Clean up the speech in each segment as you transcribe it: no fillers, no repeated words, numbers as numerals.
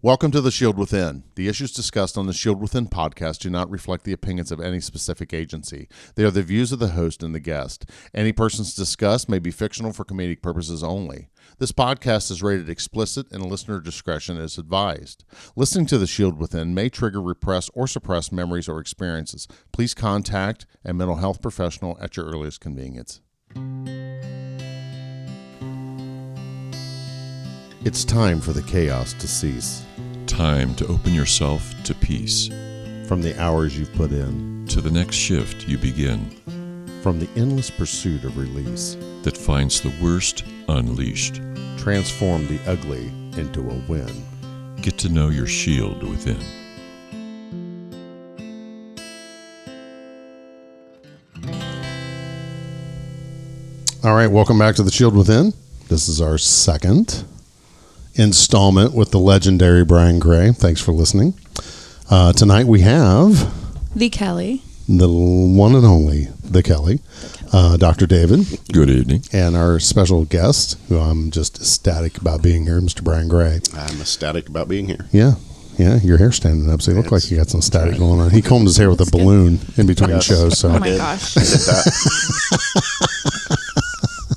Welcome to The Shield Within. The issues discussed on the Shield Within podcast do not reflect the opinions of any specific agency. They are the views of the host and the guest. Any persons discussed may be fictional for comedic purposes only. This podcast is rated explicit and listener discretion is advised. Listening to The Shield Within may trigger repressed or suppressed memories or experiences. Please contact a mental health professional at your earliest convenience. It's time for the chaos to cease. Time to open yourself to peace. From the hours you've put in. To the next shift you begin. From the endless pursuit of release. That finds the worst unleashed. Transform the ugly into a win. Get to know your shield within. All right, welcome back to The Shield Within. This is our second installment with the legendary Brian Gray. Thanks for listening. Tonight we have the Kelli, the one and only the Kelli, Dr. David. Good evening. And our special guest, who I'm just ecstatic about being here, Mr. Brian Gray. I'm ecstatic about being here. Yeah, your hair's standing up, so you look like you got some static going on. He combed his hair with a balloon in between shows. So. Oh my gosh. I did that.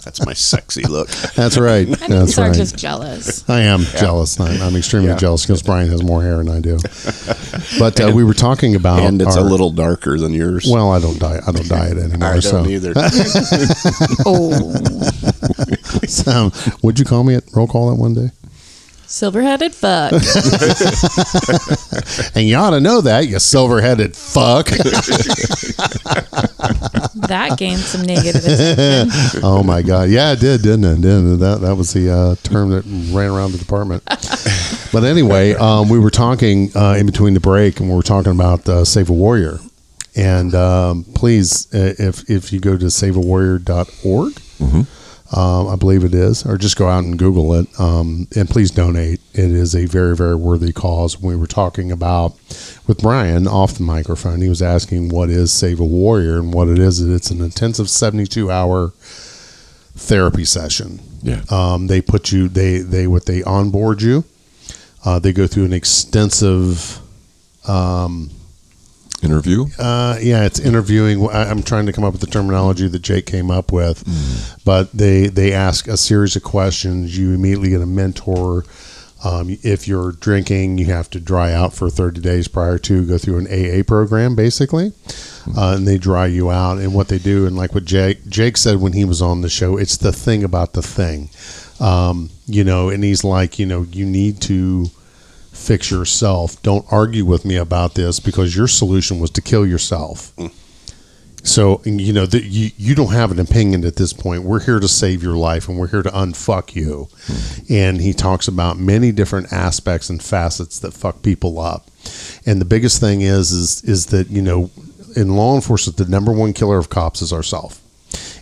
That's my sexy look. That's right. I think you are just jealous. I am jealous. I'm extremely jealous because Brian has more hair than I do. But we were talking about, and it's a little darker than yours. Well, I don't dye it anymore. I don't either. So, what'd you call me at roll call that one day? Silver-headed fuck. And you ought to know that, you silver-headed fuck. That gained some negative attention. Oh my God. Yeah, it did, didn't it? That was the term that ran around the department. But anyway, we were talking in between the break, and we were talking about Save a Warrior. And please, if you go to saveawarrior.org, I believe it is, or just go out and Google it, and please donate. It is a very, very worthy cause. We were talking about, with Brian off the microphone, he was asking what is Save a Warrior, and what it is it's an intensive 72-hour therapy session. Yeah. They put you, they onboard you. They go through an extensive interview? Yeah, it's interviewing. I'm trying to come up with the terminology that Jake came up with, but they ask a series of questions. You immediately get a mentor. If you're drinking, you have to dry out for 30 days prior to go through an AA program, basically, and they dry you out. And what they do, and like what Jake said when he was on the show, it's the thing about the thing, and he's like, you need to fix yourself. Don't argue with me about this because your solution was to kill yourself. So, you don't have an opinion at this point. We're here to save your life, and we're here to unfuck you. And he talks about many different aspects and facets that fuck people up. And the biggest thing is that, in law enforcement, the number one killer of cops is ourselves.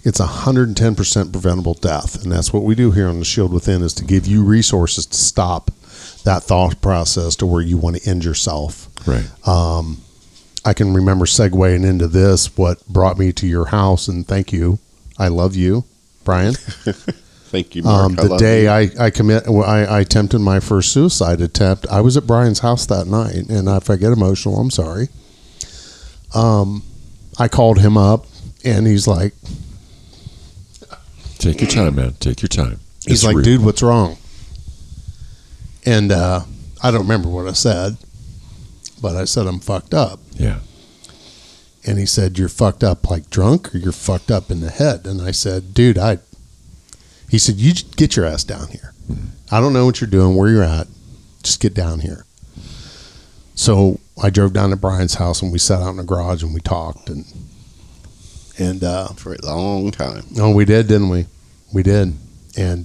It's 110% preventable death. And that's what we do here on The Shield Within, is to give you resources to stop that thought process to where you want to end yourself. Right. I can remember segueing into this, what brought me to your house, and thank you. I love you, Brian. Thank you, Mark. The day I attempted my first suicide attempt, I was at Brian's house that night, and if I get emotional, I'm sorry. I called him up, and he's like, take your time, man. Take your time. He's like, dude, what's wrong? And I don't remember what I said, but I said I'm fucked up. Yeah. And he said, you're fucked up like drunk, or you're fucked up in the head? And I said, dude, he said, you get your ass down here. I don't know what you're doing, where you're at. Just get down here. So I drove down to Brian's house, and we sat out in the garage, and we talked, and for a long time. Oh, we did, didn't we? We did. And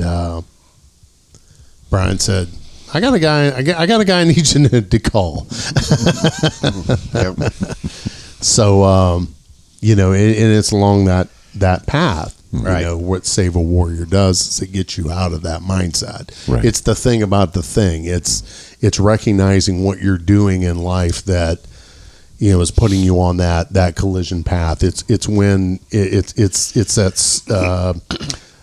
Brian said, I got a guy I need you to call. Yep. So, and it's along that path. Right. What Save a Warrior does is it gets you out of that mindset. Right. It's the thing about the thing. It's recognizing what you're doing in life that, is putting you on that collision path. It's when it's that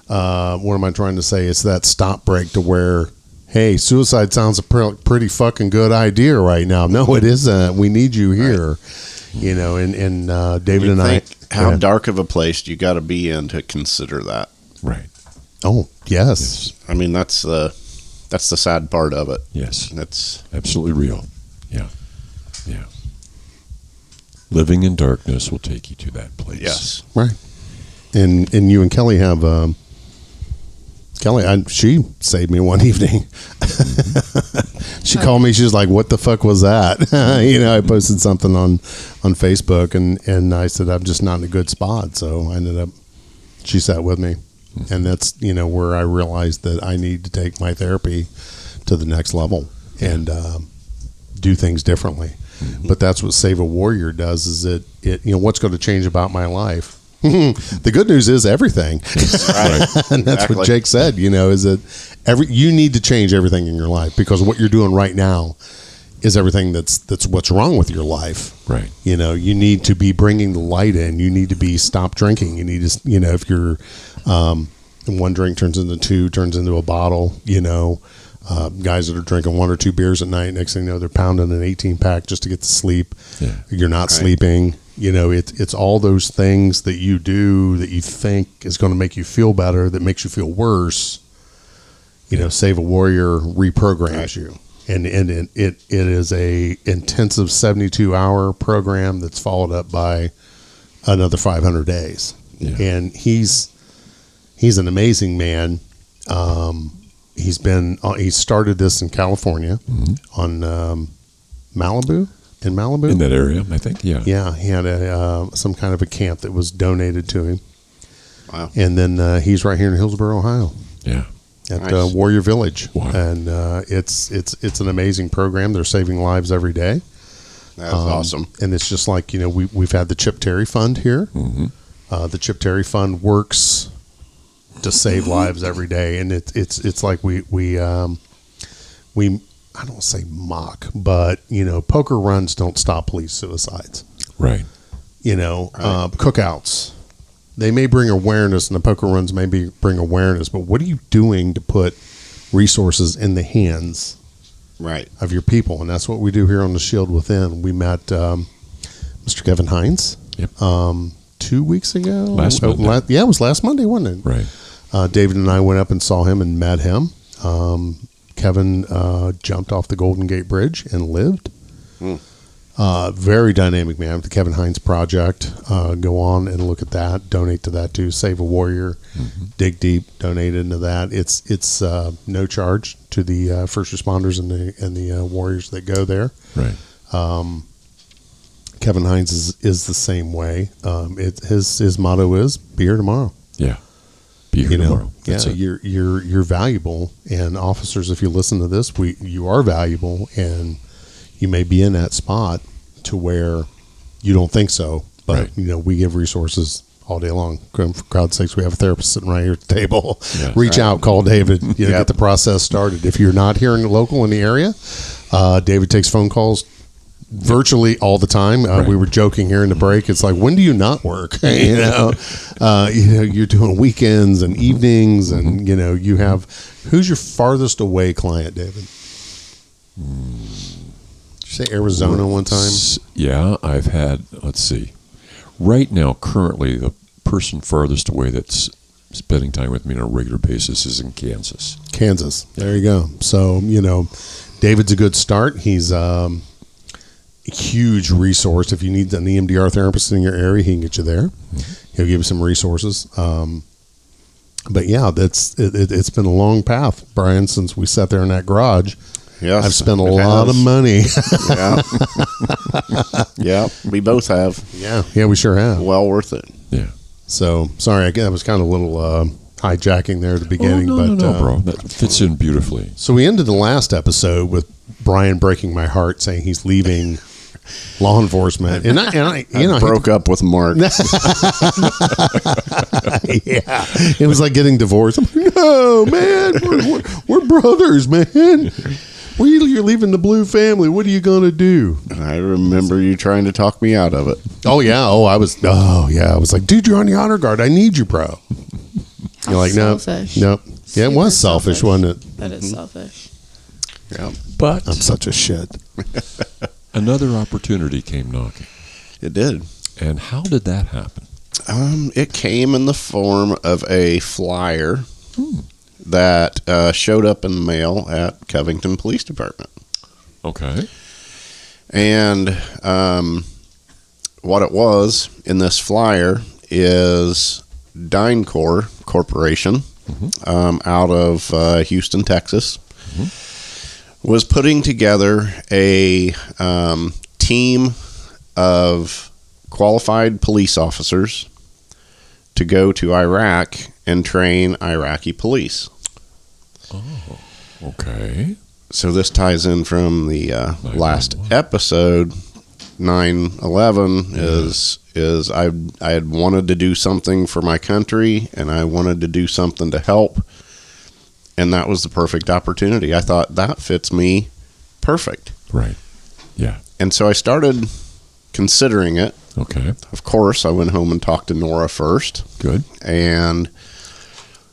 what am I trying to say? It's that stop break to where hey, suicide sounds a pretty fucking good idea right now. No, it isn't. We need you here. Right. You know, and David and I. How dark of a place you got to be in to consider that? Right. Oh, yes. I mean, that's the sad part of it. Yes. That's absolutely real. Yeah. Yeah. Living in darkness will take you to that place. Yes. Right. And you and Kelly have Kelly, she saved me one evening. She called me. She was like, "What the fuck was that?" You know, I posted something on Facebook, and I said I'm just not in a good spot. So I ended up. She sat with me, and that's where I realized that I need to take my therapy to the next level and do things differently. Mm-hmm. But that's what Save a Warrior does. Is it what's going to change about my life? The good news is everything. Right. And that's what Jake said, is that you need to change everything in your life, because what you're doing right now is everything that's what's wrong with your life. Right. You need to be bringing the light in. You need to be stop drinking. You need to, if you're one drink turns into two, turns into a bottle, guys that are drinking 1 or 2 beers at night, next thing you know, they're pounding an 18-pack just to get to sleep. Yeah. You're not sleeping. It's all those things that you do that you think is going to make you feel better that makes you feel worse. Save a Warrior reprograms you, and it is a intensive 72-hour program that's followed up by another 500 days. Yeah. And he's an amazing man. He started this in California on Malibu. In Malibu? In that area, I think, yeah. Yeah, he had some kind of a camp that was donated to him. Wow. And then he's right here in Hillsborough, Ohio. Yeah. At nice. Warrior Village. Wow. And it's an amazing program. They're saving lives every day. That's awesome. And it's just like, we've had the Chip Terry Fund here. Mm-hmm. The Chip Terry Fund works to save lives every day. And it's like we I don't say mock, but poker runs don't stop police suicides. Right. Cookouts, they may bring awareness, and the poker runs may bring awareness, but what are you doing to put resources in the hands of your people? And that's what we do here on the Shield Within. We met Mr. Kevin Hines 2 weeks ago. Last Monday. It was last Monday, wasn't it? Right. David and I went up and saw him and met him. Kevin jumped off the Golden Gate Bridge and lived. Very dynamic man with the Kevin Hines Project. Go on and look at that. Donate to that too. Save a Warrior. Mm-hmm. Dig Deep. Donate into that. It's no charge to the first responders and the warriors that go there. Right. Kevin Hines is the same way. His motto is "Be here tomorrow." Yeah. Tomorrow. That's you're valuable, and officers, if you listen to this, you are valuable, and you may be in that spot to where you don't think so, but we give resources all day long. For God's sakes, we have a therapist sitting right here at the table. Yeah, reach out, call David, get the process started. If you're not here in the local in the area, David takes phone calls virtually all the time. We were joking here in the break. It's like, when do you not work? You're doing weekends and evenings, and you have. Who's your farthest away client, David? Did you say Arizona one time? Yeah, I've had. Let's see. Right now, currently, the person farthest away that's spending time with me on a regular basis is in Kansas. Kansas. There you go. So David's a good start. He's huge resource. If you need an EMDR therapist in your area, he can get you there. Mm-hmm. He'll give you some resources. But yeah, it's been a long path, Brian, since we sat there in that garage. Yes, I've spent a lot of money. Yeah, we both have. Yeah, we sure have. Well worth it. Yeah. So sorry, I was kind of a little hijacking there at the beginning. No, bro. That fits in beautifully. So we ended the last episode with Brian breaking my heart, saying he's leaving law enforcement, and I broke up with Mark. Yeah, it was like getting divorced. I'm like, no, man, we're brothers, man. You're leaving the Blue family. What are you gonna do? I remember you trying to talk me out of it. Oh yeah. I was like, dude, you're on the honor guard. I need you, bro. You're like, no. Yeah, it was selfish, wasn't it? That is selfish. Yeah. But I'm such a shit. another opportunity came knocking. It did. And how did that happen? It came in the form of a flyer that showed up in the mail at Covington Police Department. Okay. And what it was in this flyer is DynCorp Corporation out of Houston, Texas, was putting together a team of qualified police officers to go to Iraq and train Iraqi police. Oh, okay. So this ties in from the last 9/11. episode. 9/11 is I had wanted to do something for my country, and I wanted to do something to help, and that was the perfect opportunity. I thought that fits me perfect. Right. Yeah. And so I started considering it. Okay. Of course, I went home and talked to Nora first. Good. And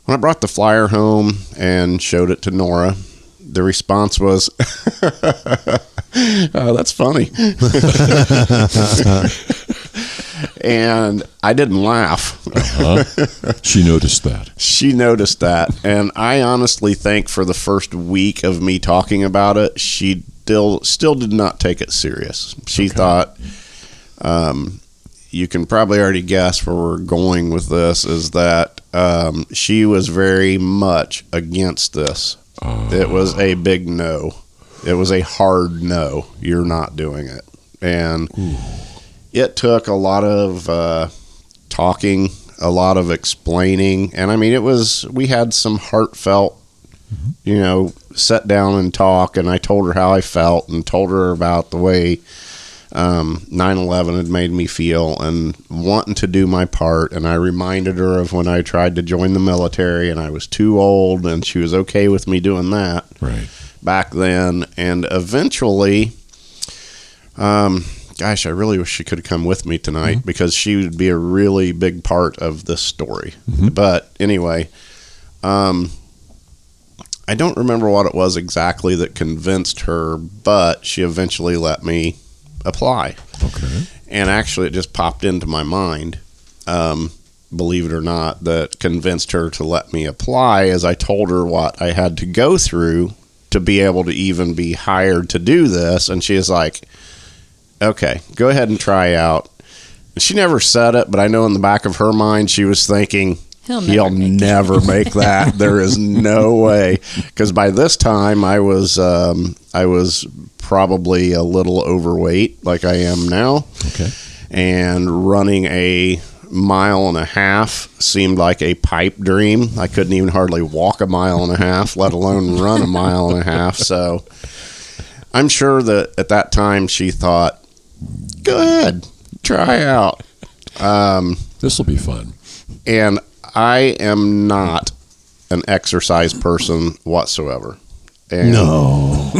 when I brought the flyer home and showed it to Nora, the response was, "Oh, that's funny." And I didn't laugh. She noticed that. She noticed that. And I honestly think for the first week of me talking about it, she still did not take it serious. She thought, you can probably already guess where we're going with this, is that she was very much against this. It was a big no. It was a hard no. You're not doing it. And it took a lot of talking, a lot of explaining. And I mean, we had some heartfelt, sit down and talk. And I told her how I felt and told her about the way 9/11 had made me feel and wanting to do my part. And I reminded her of when I tried to join the military and I was too old, and she was okay with me doing that back then. And eventually, gosh, I really wish she could have come with me tonight because she would be a really big part of this story. But anyway, I don't remember what it was exactly that convinced her, but she eventually let me apply. Okay. And actually, it just popped into my mind, believe it or not, that convinced her to let me apply as I told her what I had to go through to be able to even be hired to do this. And she is like, okay, go ahead and try out. She never said it, but I know in the back of her mind, she was thinking, he'll never make that. There is no way. Because by this time, I was probably a little overweight, like I am now. Okay. And running a 1.5 miles seemed like a pipe dream. I couldn't even hardly walk 1.5 miles, let alone run 1.5 miles. So I'm sure that at that time she thought, go ahead, try out. This will be fun. And I am not an exercise person whatsoever. And No.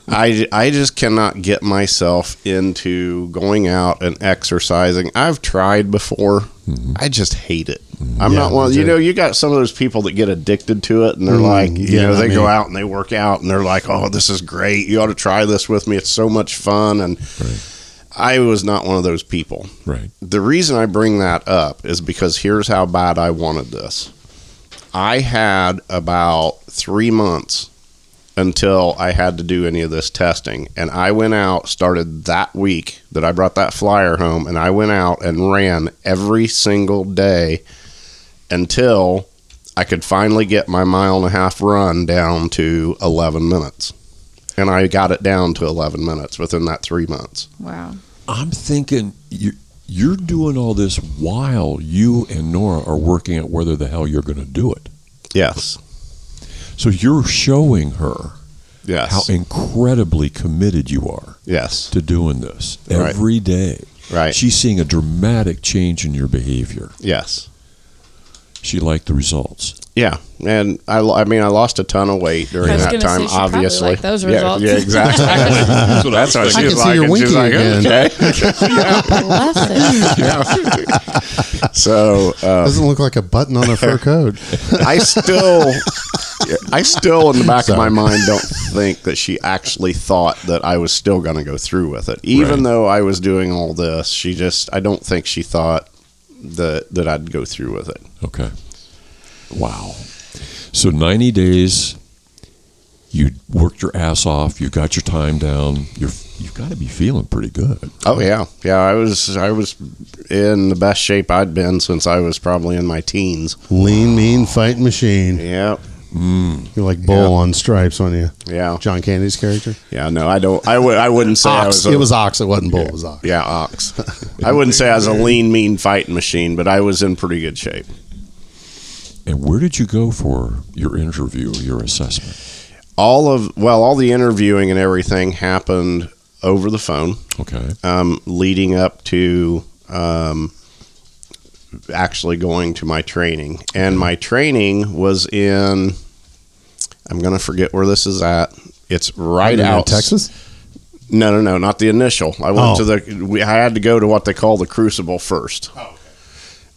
I just cannot get myself into going out and exercising. I've tried before. I just hate it. I'm not one of, you got some of those people that get addicted to it, and they're like, they go out and they work out and they're like, oh, this is great. You ought to try this with me. It's so much fun. And I was not one of those people. Right. The reason I bring that up is because here's how bad I wanted this. I had about 3 months until I had to do any of this testing. And I went out, started that week that I brought that flyer home, and I went out and ran every single day until I could finally get my 1.5 mile run down to 11 minutes. And I got it down to 11 minutes within that 3 months. Wow. I'm thinking you're doing all this while you and Nora are working out whether the hell you're going to do it. Yes. So you're showing her Yes. how incredibly committed you are Yes. to doing this every day. Right. She's seeing a dramatic change in your behavior. Yes. She liked the results. Yeah, and I lost a ton of weight during that time. Say she probably obviously, liked those results. Yeah, exactly. That's what she I was can see like. you're And she's winking like, again. okay. Bless it. So Doesn't look like a button on a fur coat. I still I still, in the back of my mind, don't think that she actually thought that I was still going to go through with it. Even though I was doing all this, I don't think she thought that I'd go through with it. Okay. Wow. So 90 days, you worked your ass off. You got your time down. You've got to be feeling pretty good. Oh yeah. I was in the best shape I'd been since I was probably in my teens. Lean, mean, fighting machine. Yeah. You're like Bull on Stripes, aren't you? Yeah. John Candy's character. Yeah. No, I don't. I wouldn't say Ox. I was. It was Ox. It wasn't Bull. It was Ox. Yeah, Ox. I wouldn't say I was a lean, mean fighting machine, but I was in pretty good shape. And where did you go for your interview, your assessment? All the interviewing and everything happened over the phone. Okay. Leading up to actually going to my training. And my training was in, I'm going to forget where this is at. It's right out. Texas? No, not the initial. I went to I had to go to what they call the Crucible first. Oh, okay.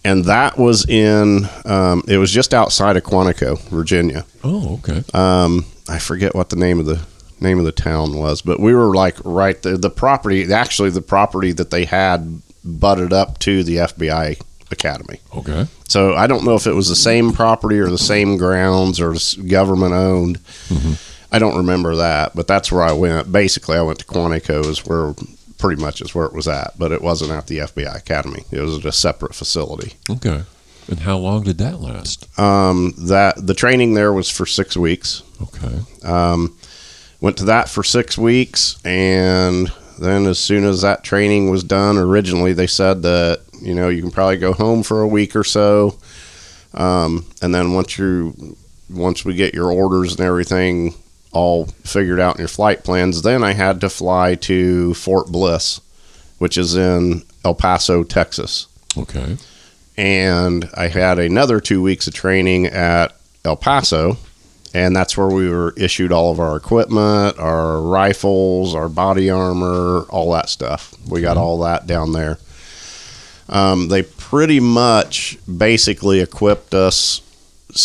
And that was in, it was just outside of Quantico, Virginia. Oh, okay. I forget what the name of the town was, but we were like right there. The property that they had butted up to the FBI Academy. Okay. So I don't know if it was the same property or the same grounds or government owned. Mm-hmm. I don't remember that, but that's where I went. Basically, I went to Quantico is where it was at, but it wasn't at the FBI Academy. It was at a separate facility. Okay. And how long did that last? The training there was for 6 weeks. Okay. Went to that for 6 weeks, and then as soon as that training was done, originally they said that you can probably go home for a week or so, and then once we get your orders and everything all figured out in your flight plans, then I had to fly to Fort Bliss, which is in El Paso, Texas. Okay. And I had another 2 weeks of training at El Paso, and that's where we were issued all of our equipment, our rifles, our body armor, all that stuff. We got all that down there. They pretty much basically equipped us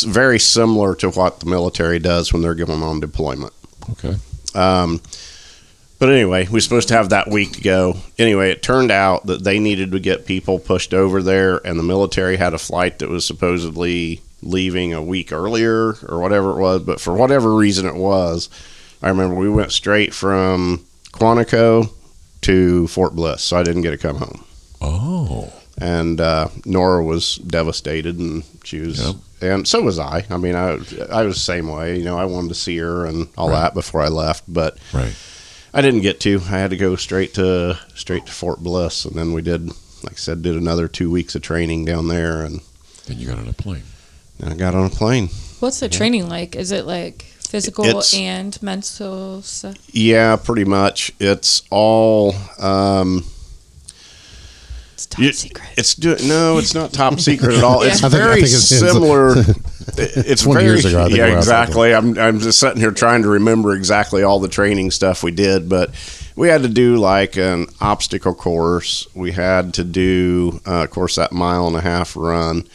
very similar to what the military does when they're going on deployment. Okay. But anyway, we were supposed to have that week to go. Anyway, it turned out that they needed to get people pushed over there, and the military had a flight that was supposedly leaving a week earlier or whatever it was. But for whatever reason it was, I remember we went straight from Quantico to Fort Bliss, so I didn't get to come home. Oh. And Nora was devastated, and she was, and so was I. I mean, I was the same way. I wanted to see her and all that before I left, but I didn't get to. I had to go straight to Fort Bliss, and then we did, like I said, did another 2 weeks of training down there, and then you got on a plane. And I got on a plane. What's the training like? Is it like physical and mental stuff? Yeah, pretty much. It's all. It's top secret. No, it's not top secret at all. It's I very think it's similar. It's 20 very, years ago, I think yeah, we're exactly. I'm just sitting here trying to remember exactly all the training stuff we did, but we had to do like an obstacle course. We had to do, of course, that 1.5 mile run.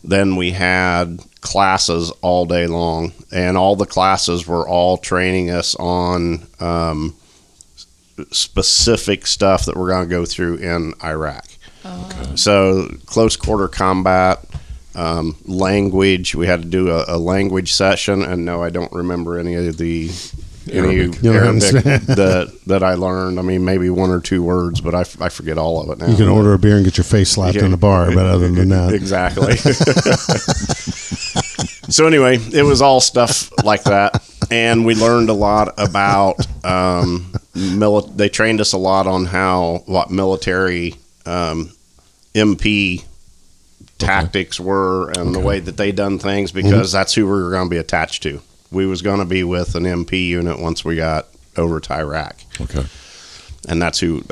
Then we had classes all day long, and all the classes were all training us on specific stuff that we're going to go through in Iraq. Okay. So close quarter combat, language. We had to do a language session, and no, I don't remember any of the Arabic that I learned. I mean, maybe 1 or 2 words, but I forget all of it now. You can order a beer and get your face slapped in the bar, but other than that, exactly. So anyway, it was all stuff like that, and we learned a lot about they trained us a lot on what military MP tactics were and the way that they done things, because that's who we were going to be attached to. We was going to be with an MP unit once we got over to Iraq. Okay. And that's who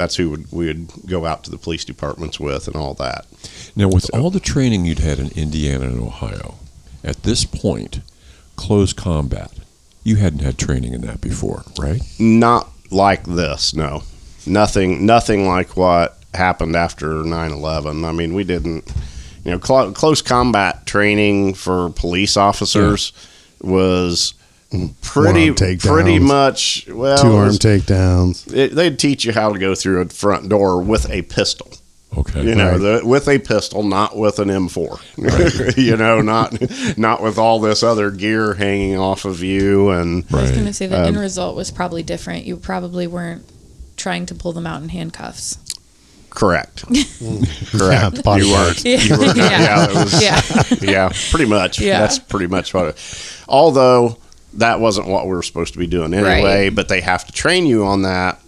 we would go out to the police departments with and all that. Now, with all the training you'd had in Indiana and Ohio, at this point, close combat, you hadn't had training in that before, right? Not like this, no. Nothing like what happened after 9/11. I mean, we didn't, close combat training for police officers. was pretty much, well, 2-arm takedowns. They'd teach you how to go through a front door with a pistol. Okay. You know, with a pistol, not with an M4. Right. You know, not with all this other gear hanging off of you. And I was going to say the end result was probably different. You probably weren't trying to pull them out in handcuffs. Correct. Correct. Yeah, you weren't. Yeah. You were, yeah, pretty much. Yeah. That's pretty much what it. Although that wasn't what we were supposed to be doing anyway, but they have to train you on that.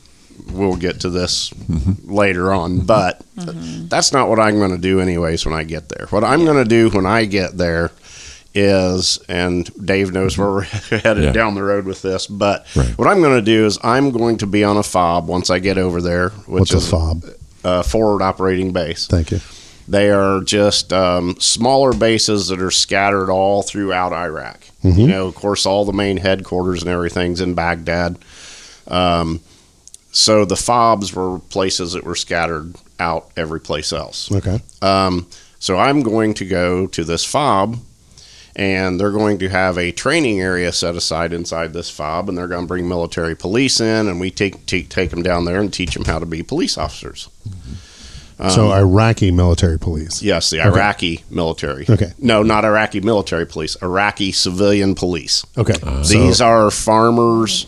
We'll get to this later on, but that's not what I'm going to do anyways when I get there. What I'm going to do when I get there is, and Dave knows where we're headed down the road with this, but what I'm going to do is I'm going to be on a FOB once I get over there. Which What's a FOB? Forward operating base. Thank you. They are just smaller bases that are scattered all throughout Iraq. You know, of course, all the main headquarters and everything's in Baghdad. So the FOBs were places that were scattered out every place else. Okay. So I'm going to go to this FOB, and they're going to have a training area set aside inside this FOB, and they're going to bring military police in, and we take them down there and teach them how to be police officers. So Iraqi military police. Yes, the Iraqi military. Okay. No, not Iraqi military police. Iraqi civilian police. Okay. These are farmers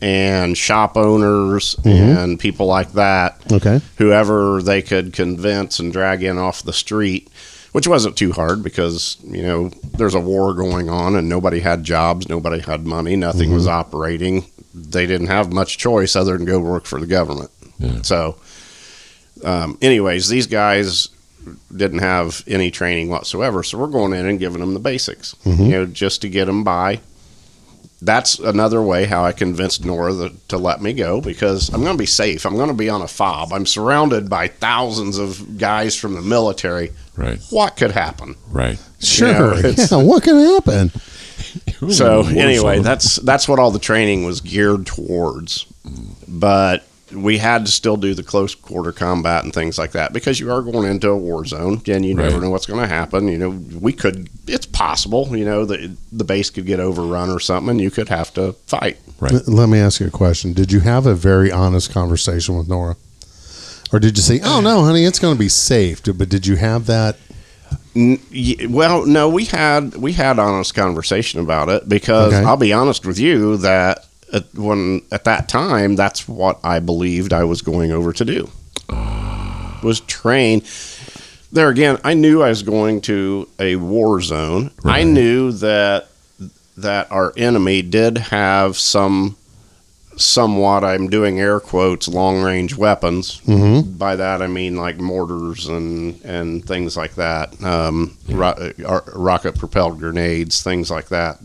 and shop owners and people like that. Okay. Whoever they could convince and drag in off the street, which wasn't too hard because, you know, there's a war going on and nobody had jobs, nobody had money, nothing was operating. They didn't have much choice other than go work for the government. Yeah. So, anyways, these guys didn't have any training whatsoever, so we're going in and giving them the basics, you know, just to get them by. That's another way how I convinced Nora to let me go, because I'm going to be safe. I'm going to be on a FOB. I'm surrounded by thousands of guys from the military. Right. What could happen? Right. Sure. You know, What can happen? So anyway, that's what all the training was geared towards. But we had to still do the close quarter combat and things like that, because you are going into a war zone and you never know what's going to happen. You know, it's possible, you know, that the base could get overrun or something and you could have to fight. Right. Let me ask you a question. Did you have a very honest conversation with Nora? Or did you say, oh, no, honey, it's going to be safe? But did you have that? Well, no, we had honest conversation about it, because I'll be honest with you that at that time, that's what I believed I was going over to do. Was train. There again, I knew I was going to a war zone. Right. I knew that our enemy did have somewhat, I'm doing air quotes, long-range weapons. By that I mean like mortars and things like that, rocket-propelled grenades, things like that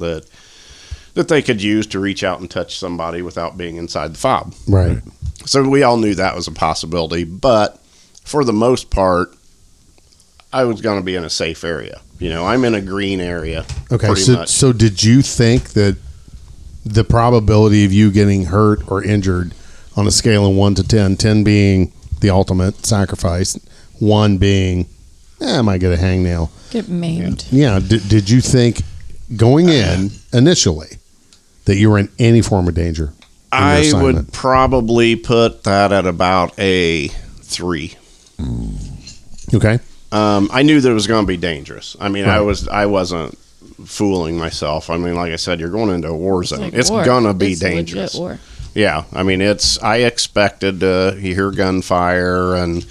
they could use to reach out and touch somebody without being inside the FOB. Right. So we all knew that was a possibility, but for the most part, I was going to be in a safe area. You know, I'm in a green area. Okay, so did you think that the probability of you getting hurt or injured on a scale of 1 to 10, 10 being the ultimate sacrifice, 1 being, I might get a hangnail. Get maimed. Yeah. Did you think going in initially that you were in any form of danger? I would probably put that at about a 3. Okay. I knew that it was going to be dangerous. I mean, right. I wasn't fooling myself. I mean, like I said, you're going into a war zone. It's going to be dangerous. War. Yeah. I mean, I expected to hear gunfire and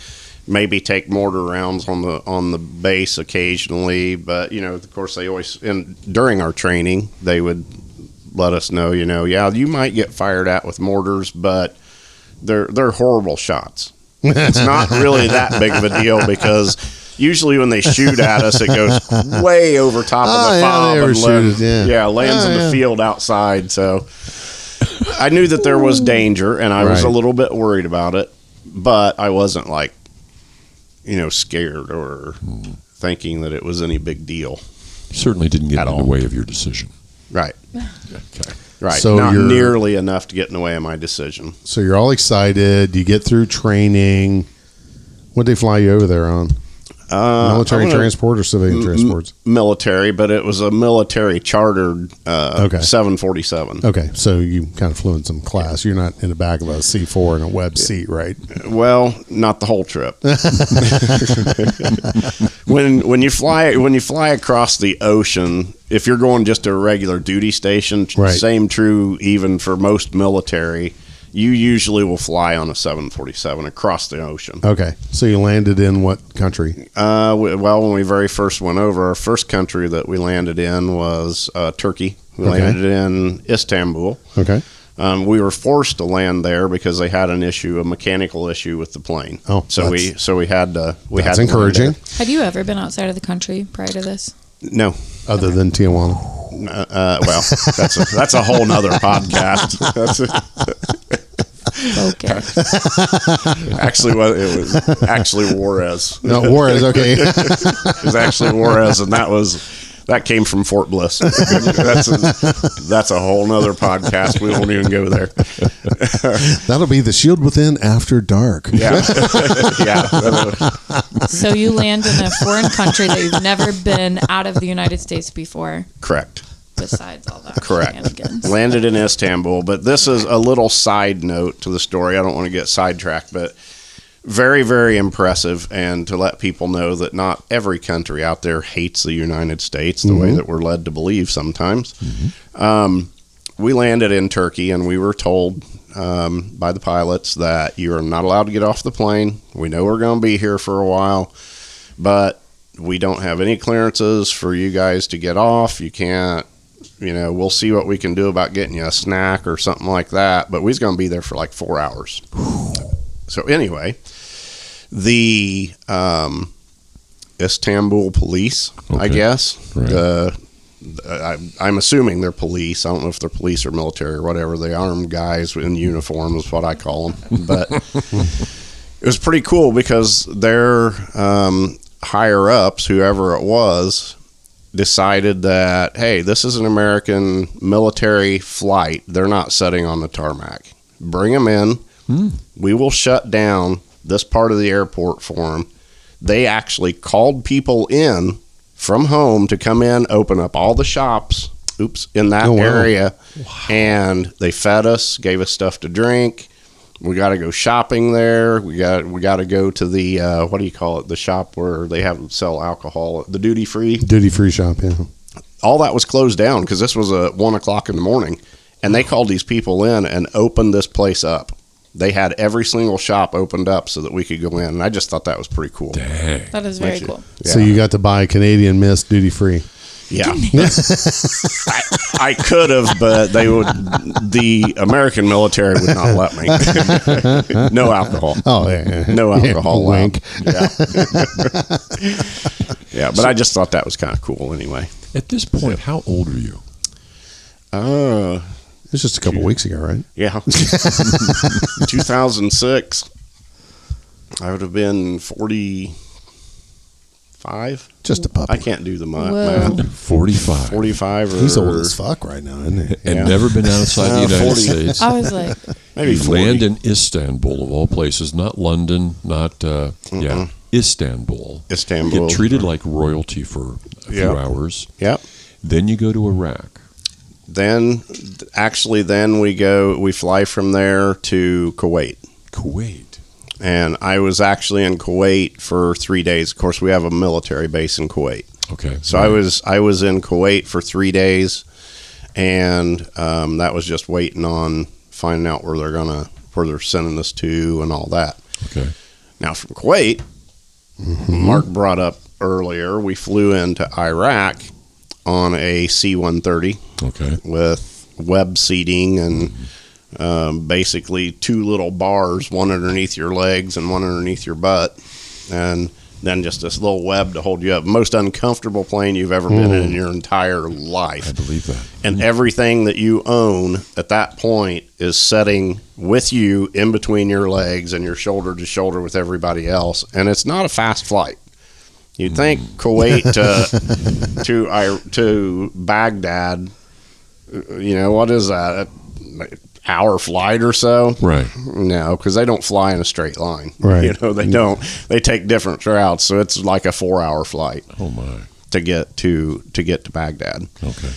maybe take mortar rounds on the base occasionally, but you know, of course, they always during our training they would let us know, you know, you might get fired at with mortars, but they're horrible shots. It's not really that big of a deal, because usually when they shoot at us, it goes way over top of the FOB and lands in the field outside. So I knew that there was danger, and I was a little bit worried about it, but I wasn't like, you know, scared or thinking that it was any big deal. You certainly didn't get in the way of your decision. Right. Okay. Right. So not nearly enough to get in the way of my decision. So you're all excited. You get through training. What did they fly you over there on? Military transport or civilian transports? Military, but it was a military chartered 747. Okay, so you kind of flew in some class. You're not in the back of a C4 in a web seat, right? Well, not the whole trip. when you fly across the ocean, if you're going just to a regular duty station, same true even for most military, you usually will fly on a 747 across the ocean. Okay. So you landed in what country? Well, when we very first went over, our first country that we landed in was Turkey. We landed in Istanbul. Okay. We were forced to land there because they had a mechanical issue with the plane. Oh, so we had to. That's encouraging. Had you ever been outside of the country prior to this? No. Other than Tijuana. Well, that's a whole nother podcast. Okay. Actually, it was actually Juarez. No, Juarez. Okay. It was actually Juarez, and that came from Fort Bliss. That's a whole nother podcast. We won't even go there. That'll be The Shield Within After Dark. Yeah. Yeah. So you land in a foreign country that you've never been out of the United States before. Correct. Besides all that Correct. shenanigans. Landed in Istanbul, but this is a little side note to the story. I don't want to get sidetracked, but very, very impressive, and to let people know that not every country out there hates the United States the way that we're led to believe sometimes. We landed in Turkey, and we were told by the pilots that you are not allowed to get off the plane. We know we're going to be here for a while, but we don't have any clearances for you guys to get off. You can't. We'll see what we can do about getting you a snack or something like that, but we're going to be there for like 4 hours. So anyway, the Istanbul police, I guess, I'm assuming they're police. I don't know if they're police or military or whatever. They armed guys in uniform is what I call them. But it was pretty cool because their higher ups, whoever it was, decided that, hey, this is an American military flight. They're not setting on the tarmac. Bring them in. We will shut down this part of the airport for them. They actually called people in from home to come in, open up all the shops, in that area. Wow. And they fed us, gave us stuff to drink. We got to go shopping there. We got to go to the what do you call it? The shop where they sell alcohol, the duty free shop. Yeah, all that was closed down because this was 1 o'clock in the morning, and they called these people in and opened this place up. They had every single shop opened up so that we could go in, and I just thought that was pretty cool. Dang. That is very cool. Yeah. So you got to buy Canadian Mist duty free. Yeah, I could have, but the American military would not let me. No alcohol. Oh, yeah. No alcohol. Yeah, wink. Yeah. Yeah, but I just thought that was kind of cool anyway. At this point, how old are you? It's just a couple weeks ago, right? Yeah. 2006. I would have been 45. Just a puppy. I can't do the math. 45. 45 or... He's old as fuck right now, isn't he? And never been outside the United 40. States. I was like, Maybe You 40. land in Istanbul, of all places, not London, not, Istanbul. Istanbul. Get treated like royalty for a few hours. Yep. Then you go to Iraq. Then we fly from there to Kuwait. Kuwait. And I was actually in Kuwait for 3 days. Of course, we have a military base in Kuwait. Okay. So I was in Kuwait for 3 days, and that was just waiting on finding out where they're sending us to and all that. Okay. Now from Kuwait, Mark brought up earlier, we flew into Iraq on a C-130 with web seating and basically 2 little bars, one underneath your legs and one underneath your butt, and then just this little web to hold you up. Most uncomfortable plane you've ever been in your entire life. I believe that. And everything that you own at that point is setting with you in between your legs and you're shoulder to shoulder with everybody else. And it's not a fast flight. You'd think Kuwait to Baghdad, what is that? hour flight or so. Right. No, because they don't fly in a straight line. Right. You know, they don't. They take different routes, so it's like a 4-hour flight. Oh my. To get to Baghdad. Okay.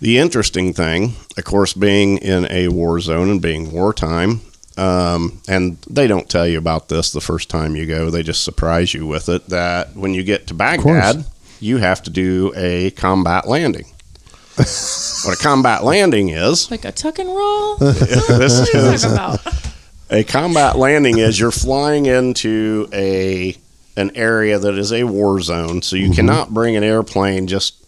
The interesting thing, of course, being in a war zone and being wartime, and they don't tell you about this the first time you go. They just surprise you with it, that when you get to Baghdad, you have to do a combat landing. What a combat landing is... Like a tuck and roll? This What are you is talking about? a combat landing is you're flying into an area that is a war zone, so you cannot bring an airplane just...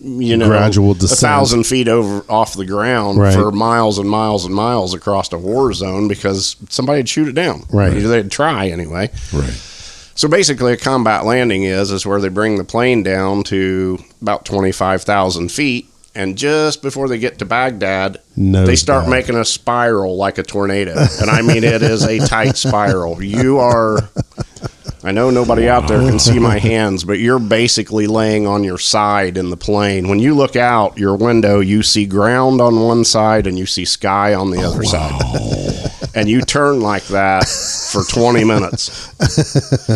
gradual descent 1,000 feet off the ground for miles and miles and miles across a war zone, because somebody'd shoot it down. Right. They'd try anyway. Right. So basically, a combat landing is where they bring the plane down to about 25,000 feet, and just before they get to Baghdad, they start making a spiral like a tornado. And I mean, it is a tight spiral. You are... I know nobody out there can see my hands, but you're basically laying on your side in the plane. When you look out your window, you see ground on one side and you see sky on the other side. And you turn like that for 20 minutes.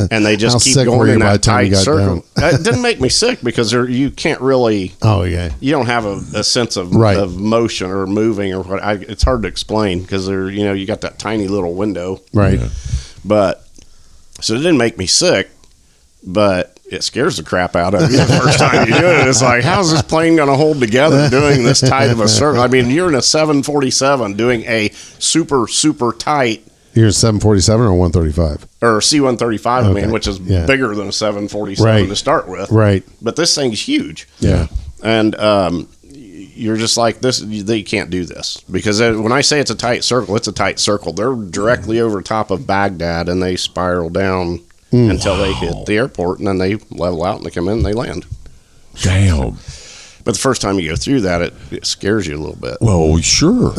And they just keep going in that tight circle. It didn't make me sick, because you can't really... Oh, yeah. You don't have a sense of motion or moving or what. It's hard to explain, because you got that tiny little window. Right. Yeah. But... So it didn't make me sick, but it scares the crap out of you the first time you do it. It's like, how's this plane going to hold together doing this tight of a circle? I mean, you're in a 747 doing a super, super tight... You're a 747 or 135? Or C-135, I mean, which is bigger than a 747 to start with. Right. But this thing's huge. Yeah. And you're just like, they can't do this. Because when I say it's a tight circle, it's a tight circle. They're directly over top of Baghdad, and they spiral down until they hit the airport, and then they level out, and they come in, and they land. Damn. But the first time you go through that, it scares you a little bit. Well, sure.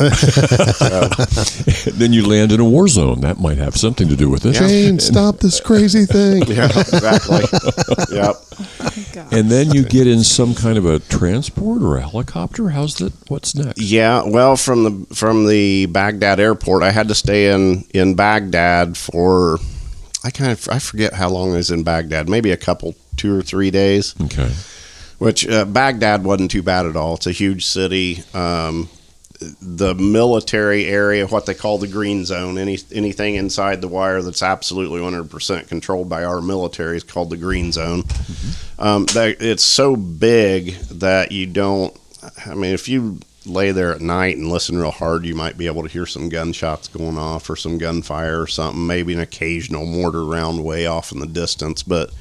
Then you land in a war zone. That might have something to do with it. Jane, stop this crazy thing. Yeah, exactly. Yep. Oh, And then you get in some kind of a transport or a helicopter. What's next? Yeah, well, from the Baghdad airport, I had to stay in Baghdad for I forget how long I was in Baghdad. Maybe 2 or 3 days. Okay. Which Baghdad wasn't too bad at all. It's a huge city. The military area, what they call the green zone, anything inside the wire that's absolutely 100% controlled by our military is called the green zone. It's so big that you don't... I mean, if you lay there at night and listen real hard, you might be able to hear some gunshots going off or some gunfire or something, maybe an occasional mortar round way off in the distance, but...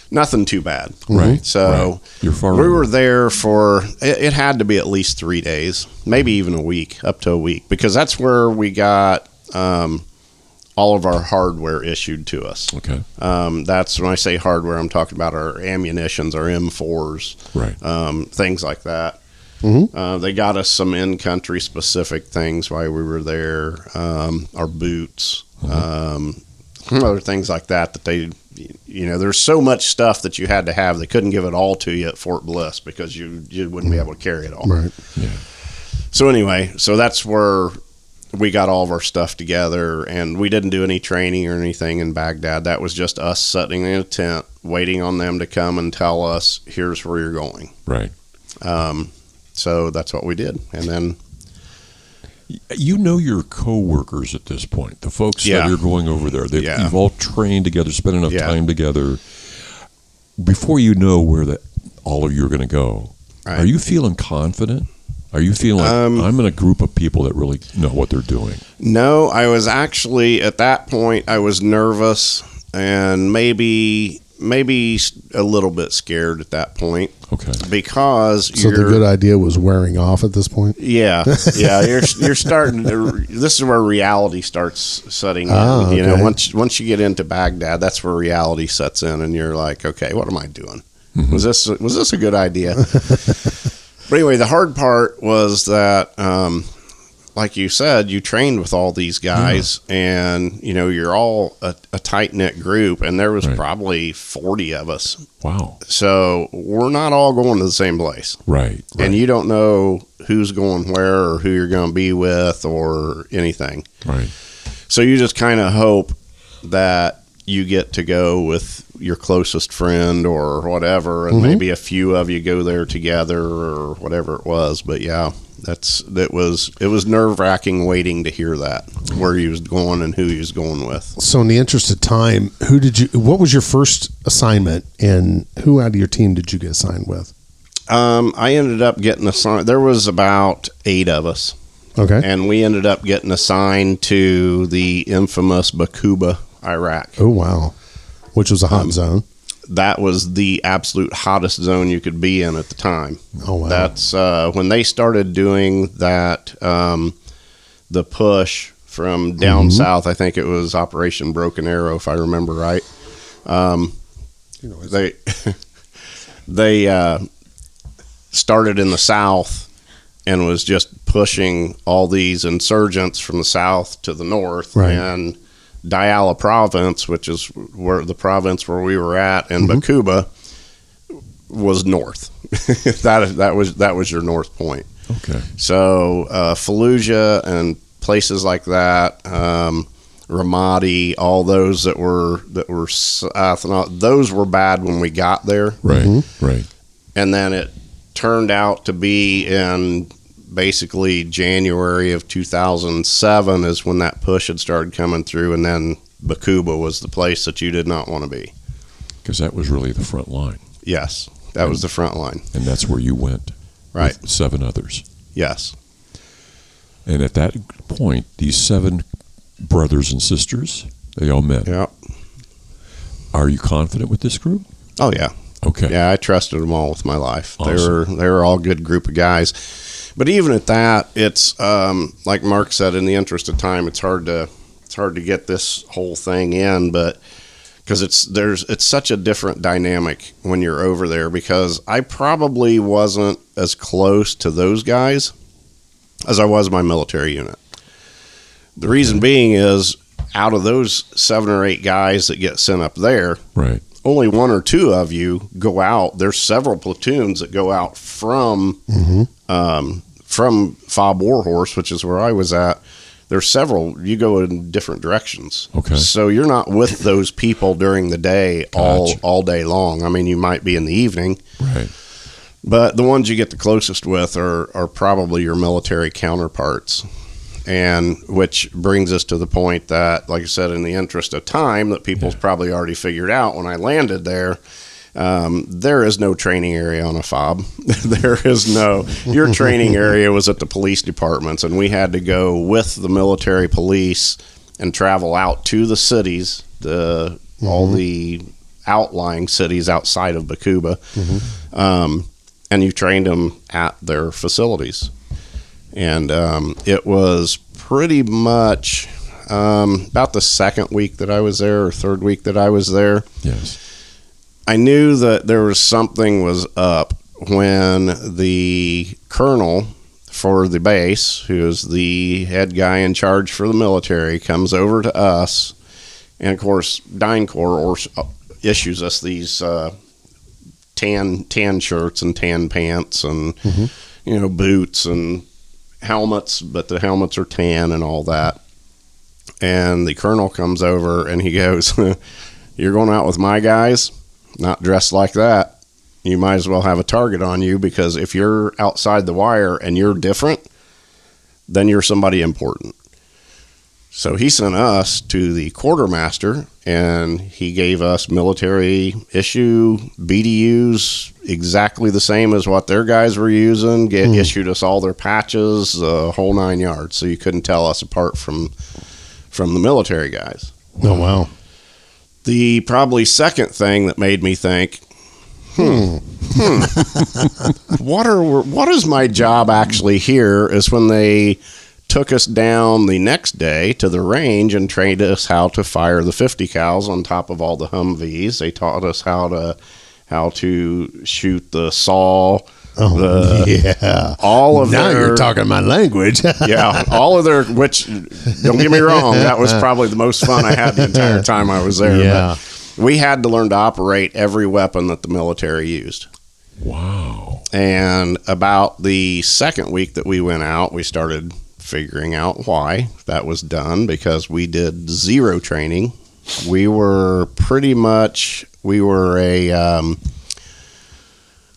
nothing too bad. Right. So You're far we away. were there for, it had to be at least 3 days, maybe even a week, up to a week, because that's where we got all of our hardware issued to us. Okay. That's when I say hardware, I'm talking about our ammunitions, our M4s, Right. things like that. They got us some in-country specific things while we were there, our boots, other things like that they... there's so much stuff that you had to have. They couldn't give it all to you at Fort Bliss because you wouldn't be able to carry it all. Right. Yeah. So anyway, that's where we got all of our stuff together, and we didn't do any training or anything in Baghdad. That was just us sitting in a tent, waiting on them to come and tell us, here's where you're going. Right. So that's what we did. And then... You know your co-workers at this point, the folks that are going over there. You've all trained together, spent enough time together. Before you know where all of you are going to go, are you feeling confident? Are you feeling like I'm in a group of people that really know what they're doing? No, I was actually, at that point, I was nervous and maybe a little bit scared at that point. Okay. Because the good idea was wearing off at this point? Yeah. You're starting to, this is where reality starts setting in. Okay. Once you get into Baghdad, that's where reality sets in, and you're like, okay, what am I doing? Mm-hmm. Was this a good idea? But anyway, the hard part was that like you said, you trained with all these guys, and you're all a tight knit group, and there was probably 40 of us. Wow! So we're not all going to the same place, right? And you don't know who's going where or who you're going to be with or anything, right? So you just kind of hope that you get to go with your closest friend or whatever, and maybe a few of you go there together or whatever it was. But yeah, it was nerve-wracking waiting to hear that, where he was going and who he was going with. So in the interest of time, what was your first assignment, and who out of your team did you get assigned with? I ended up getting assigned. There was about 8 of us. Okay. And we ended up getting assigned to the infamous Bakuba, Iraq. Oh, wow. Which was a hot zone. That was the absolute hottest zone you could be in at the time. Oh, wow. That's when they started doing that, the push from down south. I think it was Operation Broken Arrow, if I remember right. They started in the south and was just pushing all these insurgents from the south to the north. Right. And Diyala province, which is where the province where we were at, and Bakuba was north. that was your north point. Okay. So Fallujah and places like that, Ramadi, all those that were those were bad when we got there. Right. Right. And then it turned out to be in basically January of 2007 is when that push had started coming through, and then Bakuba was the place that you did not want to be. Because that was really the front line. Yes, that was the front line. And that's where you went. Right. With 7 others. Yes. And at that point, these 7 brothers and sisters, they all met. Yeah. Are you confident with this group? Oh, yeah. Okay. Yeah, I trusted them all with my life. Awesome. They were all a good group of guys. But even at that, it's like Mark said, in the interest of time, it's hard to get this whole thing in, but because it's such a different dynamic when you're over there, because I probably wasn't as close to those guys as I was my military unit. The reason being is, out of those 7 or 8 guys that get sent up there, right, only 1 or 2 of you go out. There's several platoons that go out from FOB Warhorse, which is where I was at. There's several. You go in different directions. Okay. So you're not with those people during the day all day long. I mean, you might be in the evening. Right. But the ones you get the closest with are probably your military counterparts. And which brings us to the point that, like I said, in the interest of time, that people's probably already figured out when I landed there, there is no training area on a FOB. Your training area was at the police departments, and we had to go with the military police and travel out to the cities, all the outlying cities outside of Bakuba, and you trained them at their facilities. And it was pretty much about the 2nd week that I was there, or 3rd week that I was there. Yes. I knew that there was something was up when the colonel for the base, who is the head guy in charge for the military, comes over to us. And, of course, DynCorp issues us these tan shirts and tan pants and, boots and helmets, but the helmets are tan and all that. And the colonel comes over and he goes, "You're going out with my guys? Not dressed like that. You might as well have a target on you, because if you're outside the wire and you're different, then you're somebody important." So he sent us to the quartermaster, and he gave us military issue BDUs exactly the same as what their guys were using, issued us all their patches, the whole 9 yards, so you couldn't tell us apart from the military guys. Oh, wow. The probably second thing that made me think, what is my job actually here, is when they took us down the next day to the range and trained us how to fire the 50 cals on top of all the Humvees. They taught us how to shoot the saw Oh, yeah. All of now their, you're talking my language. yeah, all of their, which, don't get me wrong, that was probably the most fun I had the entire time I was there. Yeah. But we had to learn to operate every weapon that the military used. Wow. And about the second week that we went out, we started figuring out why that was done, because we did zero training. We were a,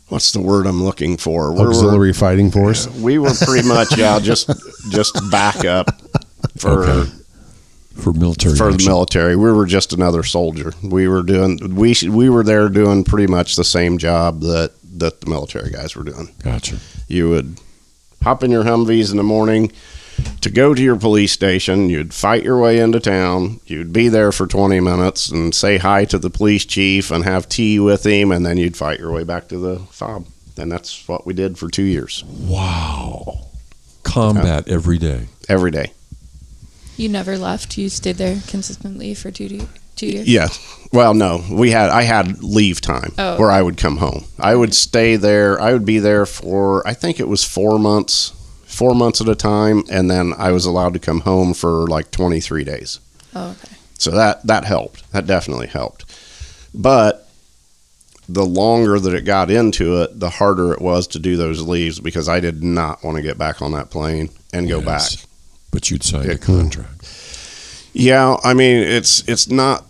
what's the word I'm looking for? Auxiliary fighting force. We were pretty much, just backup for military. For action. the military. We were just another soldier. We were there doing pretty much the same job that the military guys were doing. Gotcha. You would hop in your Humvees in the morning to go to your police station. You'd fight your way into town. You'd be there for 20 minutes and say hi to the police chief and have tea with him, and then you'd fight your way back to the fob. And that's what we did for 2 years. Wow. Combat every day. Every day. You never left? You stayed there consistently for 2 years? Yeah. Well, no. I had leave time where I would come home. I would stay there. I would be there for, I think it was 4 months. 4 months at a time, and then I was allowed to come home for like 23 days. Oh, okay. So that helped. That definitely helped. But the longer that it got into it, the harder it was to do those leaves, because I did not want to get back on that plane and go back. But you'd signed a contract. Yeah, I mean, it's not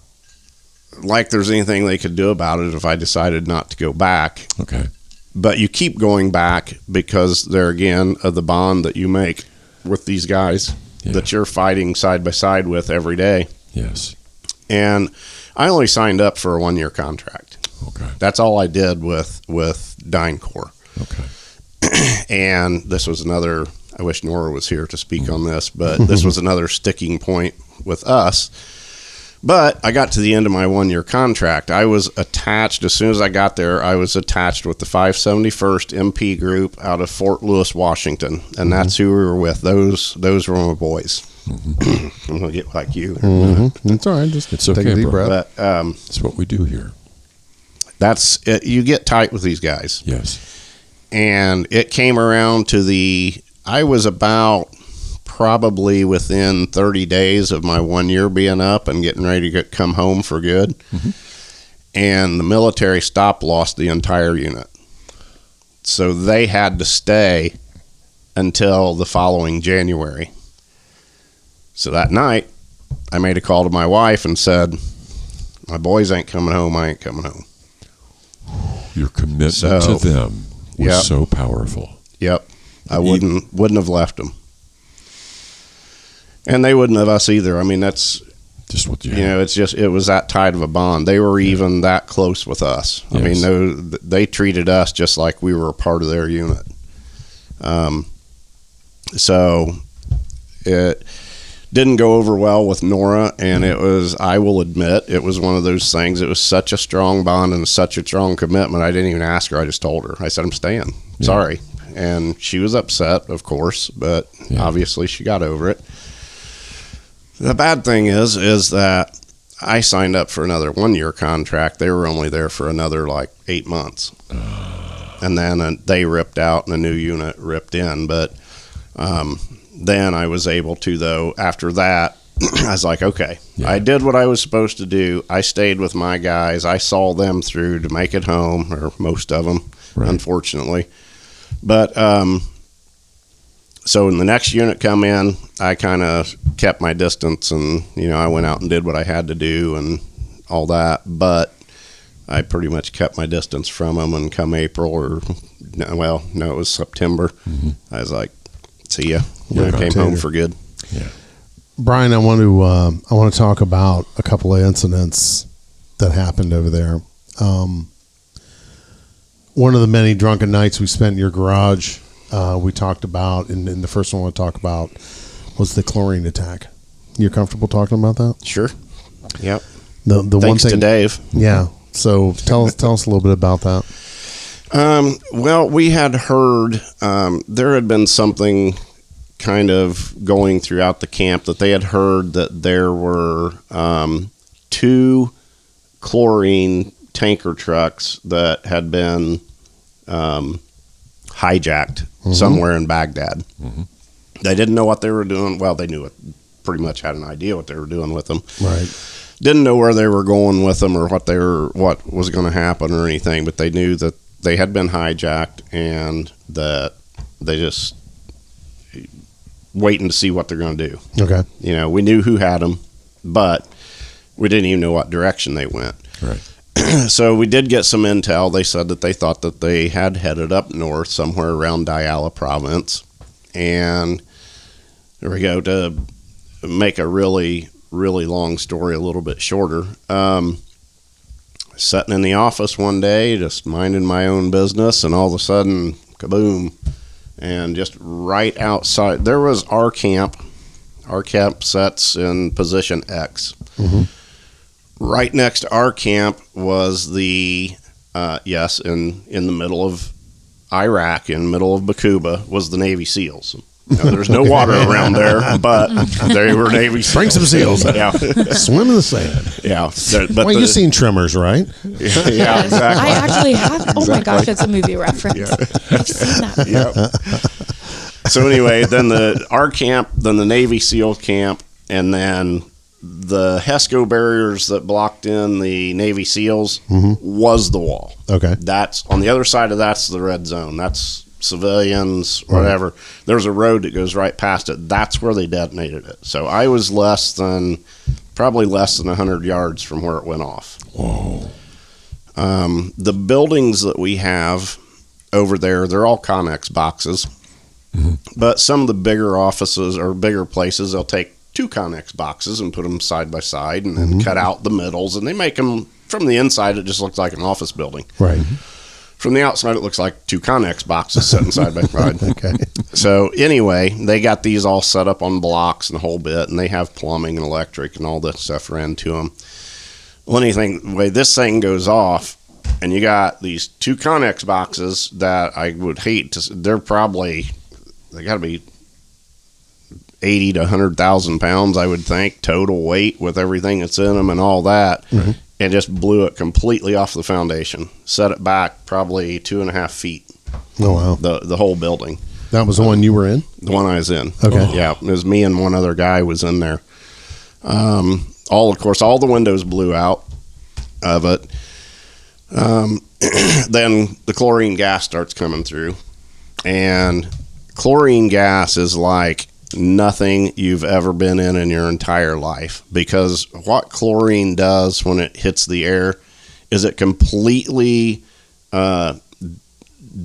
like there's anything they could do about it if I decided not to go back. Okay. But you keep going back because there again of the bond that you make with these guys that you're fighting side by side with every day. Yes. And I only signed up for a 1-year contract. Okay. That's all I did with DynCorp. Okay. And this was another, I wish Nora was here to speak on this, but this was another sticking point with us. But I got to the end of my 1-year contract. I was attached, as soon as I got there, I was attached with the 571st MP group out of Fort Lewis, Washington. And that's who we were with. Those were my boys. I'm going to get like you. It's all right. Just it's take okay, a deep bro. breath. But, that's what we do here. that's it. You get tight with these guys. Yes. And it came around to I was about probably within 30 days of my 1 year being up and getting ready to come home for good. And the military lost the entire unit. So they had to stay until the following January. So that night, I made a call to my wife and said, my boys ain't coming home. I ain't coming home. Your commitment to them was so powerful. Yep. I wouldn't have left them. And they wouldn't have us either. I mean, that's just what it was that tight of a bond. They were even that close with us. Yes. I mean, they treated us just like we were a part of their unit. So it didn't go over well with Nora, and I will admit, it was one of those things. It was such a strong bond and such a strong commitment. I didn't even ask her. I just told her. I said, I'm staying. Yeah. Sorry. And she was upset, of course, but obviously she got over it. The bad thing is that I signed up for another 1 year contract. They were only there for another 8 months. And then they ripped out and a new unit ripped in. But then I was able to, though, after that, I was like, okay, I did what I was supposed to do. I stayed with my guys. I saw them through to make it home, or most of them, unfortunately. But so when the next unit come in, I kind of kept my distance, and I went out and did what I had to do and all that. But I pretty much kept my distance from them. And come April, it was September. I was like, "See ya." I came home for good. Yeah, Brian, I want to talk about a couple of incidents that happened over there. One of the many drunken nights we spent in your garage, we talked about, and the first one I want to talk about was the chlorine attack. You're comfortable talking about that? Sure. Yep. The Thanks one thing to Dave. Yeah. So tell us a little bit about that. Well, we had heard there had been something kind of going throughout the camp that they had heard that there were 2 chlorine tanker trucks that had been hijacked somewhere in Baghdad. They didn't know what they were doing. Well, they knew it, pretty much had an idea what they were doing with them. Right. Didn't know where they were going with them or what was going to happen or anything, but they knew that they had been hijacked and that they just waiting to see what they're going to do. Okay. You know, we knew who had them, but we didn't even know what direction they went. Right. So we did get some intel. They said that they thought that they had headed up north somewhere around Diyala province. And there we go. To make a really, really long story a little bit shorter, sitting in the office one day, just minding my own business, and all of a sudden, kaboom, and just right outside, there was our camp. Our camp sets in position X. Right next to our camp was the, in the middle of Iraq, in the middle of Bakuba, was the Navy SEALs. Now, there's no water around there, but they were Navy SEALs. Bring some seals. Yeah. Swim in the sand. Yeah. Well, you've seen Tremors, right? Yeah, exactly. I actually have. Oh my gosh, it's a movie reference. Yeah. I've seen that. Yeah. So anyway, then our camp, then the Navy SEAL camp, and then the HESCO barriers that blocked in the Navy SEALs was the wall. Okay. That's on the other side of that's the red zone. That's civilians, whatever. Right. There's a road that goes right past it. That's where they detonated it. So I was probably less than 100 yards from where it went off. Whoa. The buildings that we have over there, they're all Connex boxes. But some of the bigger offices or bigger places, they'll take 2 Connex boxes and put them side by side and then cut out the middles, and they make them from the inside. It just looks like an office building. Right. From the outside, it looks like 2 Connex boxes sitting side by side. Okay. So anyway, they got these all set up on blocks and the whole bit, and they have plumbing and electric and all that stuff ran to them. Well, the way this thing goes off, and you got these 2 Connex boxes that I would hate to. They got to be 80 to 100,000 pounds, I would think, total weight with everything that's in them and all that. And just blew it completely off the foundation. Set it back probably 2.5 feet. Oh, wow. The whole building. That was the one you were in? The one I was in. Okay. Yeah, it was me and one other guy was in there. All the windows blew out of it. Then the chlorine gas starts coming through. And chlorine gas is like nothing you've ever been in your entire life, because what chlorine does when it hits the air is it completely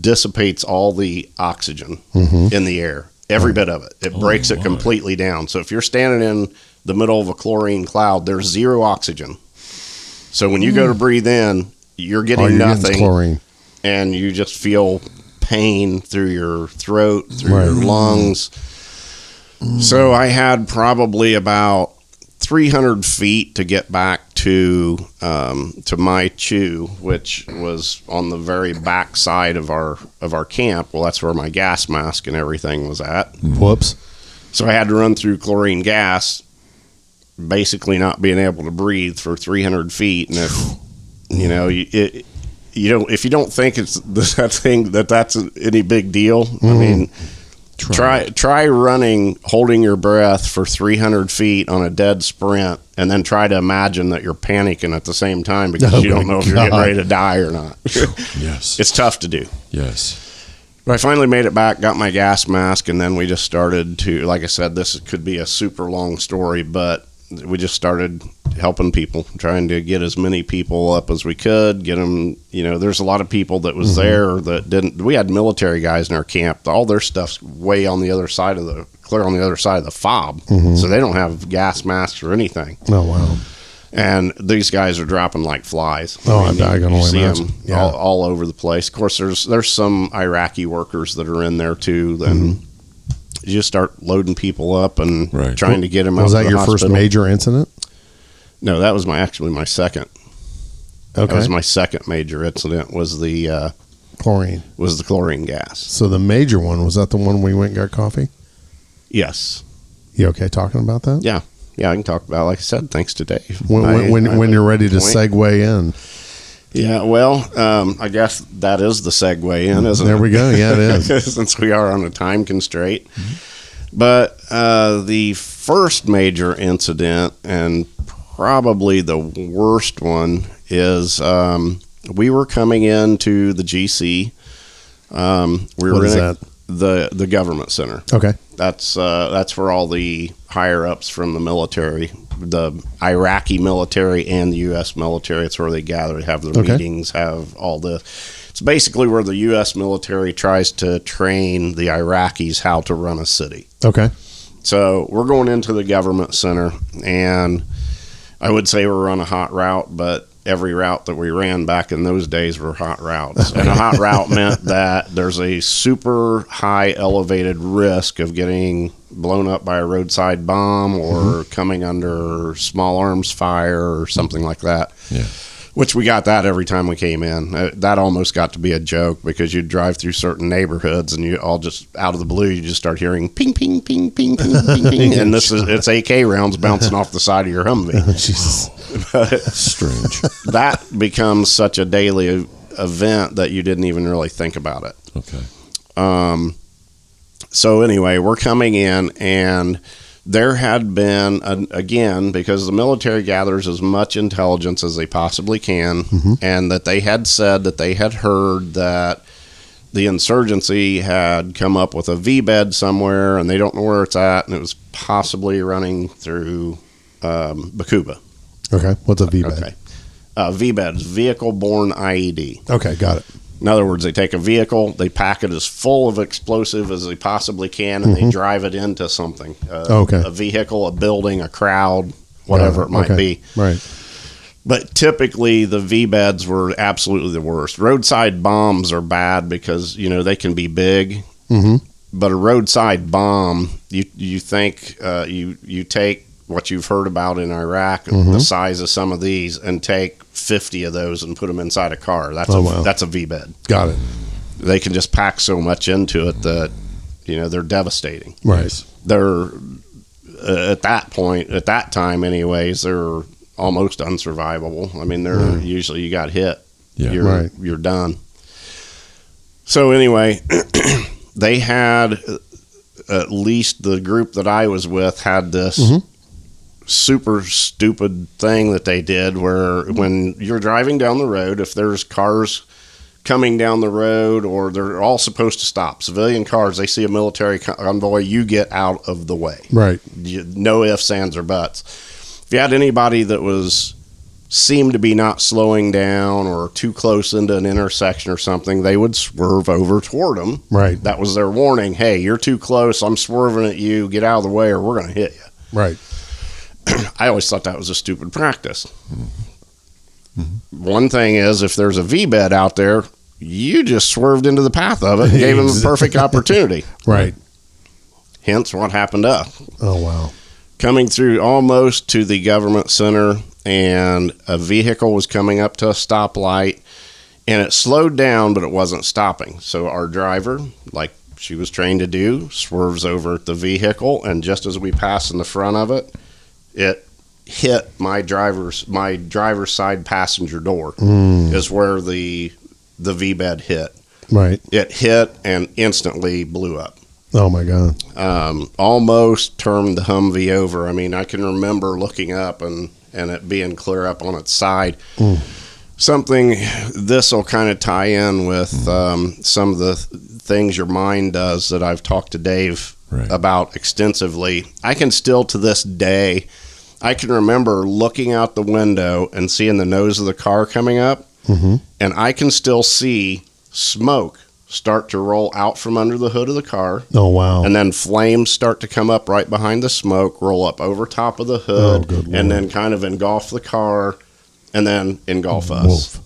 dissipates all the oxygen in the air, every bit of it. It breaks it completely down. So if you're standing in the middle of a chlorine cloud, there's 0 oxygen. So when you go to breathe in, you're getting nothing, chlorine, and you just feel pain through your throat, through your lungs. So I had probably about 300 feet to get back to my chew, which was on the very back side of our camp. Well, that's where my gas mask and everything was at. Whoops. So I had to run through chlorine gas, basically not being able to breathe for 300 feet. And if if you don't think it's that thing that's any big deal, I mean. Try running, holding your breath for 300 feet on a dead sprint, and then try to imagine that you're panicking at the same time because you don't know if you're getting ready to die or not. Yes. It's tough to do. Yes. But I finally made it back, got my gas mask, and then we just started to, like I said, this could be a super long story, but we just started helping people, trying to get as many people up as we could, get them, there's a lot of people that was there that didn't. We had military guys in our camp. All their stuff's way on the other side of the fob, so they don't have gas masks or anything. Oh, wow. And these guys are dropping like flies. I can only see imagine. them all over the place. Of course, there's some Iraqi workers that are in there too. Then you just start loading people up and trying to get them out. Was that to the your hospital. first major incident? No, that was actually my second. Okay. That was my second major incident. Was the chlorine? Was the chlorine gas? So the major one, was that the one we went and got coffee? Yes. You okay talking about that? Yeah, I can talk about it. Like I said, thanks to Dave. When you're ready to segue in. Yeah, well, I guess that is the segue in, isn't it? There we go. Yeah, it is. Since we are on a time constraint. But the first major incident, and probably the worst one, is we were coming into the GC. What is that? The government center. Okay. That's where all the higher ups from the military, the Iraqi military and the U.S. military, it's where they gather, have their meetings, have all the. It's basically where the U.S. military tries to train the Iraqis how to run a city. Okay. So we're going into the government center, and I would say we're on a hot route, but every route that we ran back in those days were hot routes. And a hot route meant that there's a super high elevated risk of getting blown up by a roadside bomb or coming under small arms fire or something like that. Yeah. Which we got that every time we came in. That almost got to be a joke because you'd drive through certain neighborhoods and you all just, out of the blue, you just start hearing ping, ping, ping, ping, ping, ping, ping. And it's AK rounds bouncing off the side of your Humvee. Jesus. Strange. That becomes such a daily event that you didn't even really think about it. Okay. So anyway, we're coming in, and there had been, again, because the military gathers as much intelligence as they possibly can, and that they had said that they had heard that the insurgency had come up with a V-bed somewhere, and they don't know where it's at, and it was possibly running through Bakuba. Okay. What's a V-bed? Okay. V-bed is vehicle-borne IED. Okay, got it. In other words, they take a vehicle, they pack it as full of explosive as they possibly can, and they drive it into something. A vehicle, a building, a crowd, whatever it might be. Right. But typically, the V-beds were absolutely the worst. Roadside bombs are bad because, they can be big. But a roadside bomb, you think you take what you've heard about in Iraq, the size of some of these, and take 50 of those and put them inside a car. That's a V-bed. Got it. They can just pack so much into it that, they're devastating. Right. They're, at that time anyways, they're almost unsurvivable. I mean, they're usually, you got hit. Yeah. You're done. So anyway, they had, at least the group that I was with had this super stupid thing that they did where when you're driving down the road, if there's cars coming down the road, or they're all supposed to stop, civilian cars, they see a military convoy, you get out of the way. Right. No ifs, ands, or buts. If you had anybody that seemed to be not slowing down or too close into an intersection or something, they would swerve over toward them. Right. That was their warning. Hey, you're too close. I'm swerving at you. Get out of the way or we're going to hit you. Right. I always thought that was a stupid practice. One thing is, if there's a V-bed out there, you just swerved into the path of it and gave them a perfect opportunity. Right. Hence what happened to us. Oh, wow. Coming through almost to the government center, and a vehicle was coming up to a stoplight, and it slowed down, but it wasn't stopping. So our driver, like she was trained to do, swerves over at the vehicle, and just as we pass in the front of it, it hit my driver's side passenger door is where the V-bed hit. Right. It hit and instantly blew up. Oh my God. Almost turned the Humvee over. I mean, I can remember looking up and it being clear up on its side. Something, this will kind of tie in with some of the things your mind does that I've talked to Dave about extensively. I can still, to this day, I can remember looking out the window and seeing the nose of the car coming up, and I can still see smoke start to roll out from under the hood of the car. Oh, wow. And then flames start to come up right behind the smoke, roll up over top of the hood, and then kind of engulf the car, and then engulf us.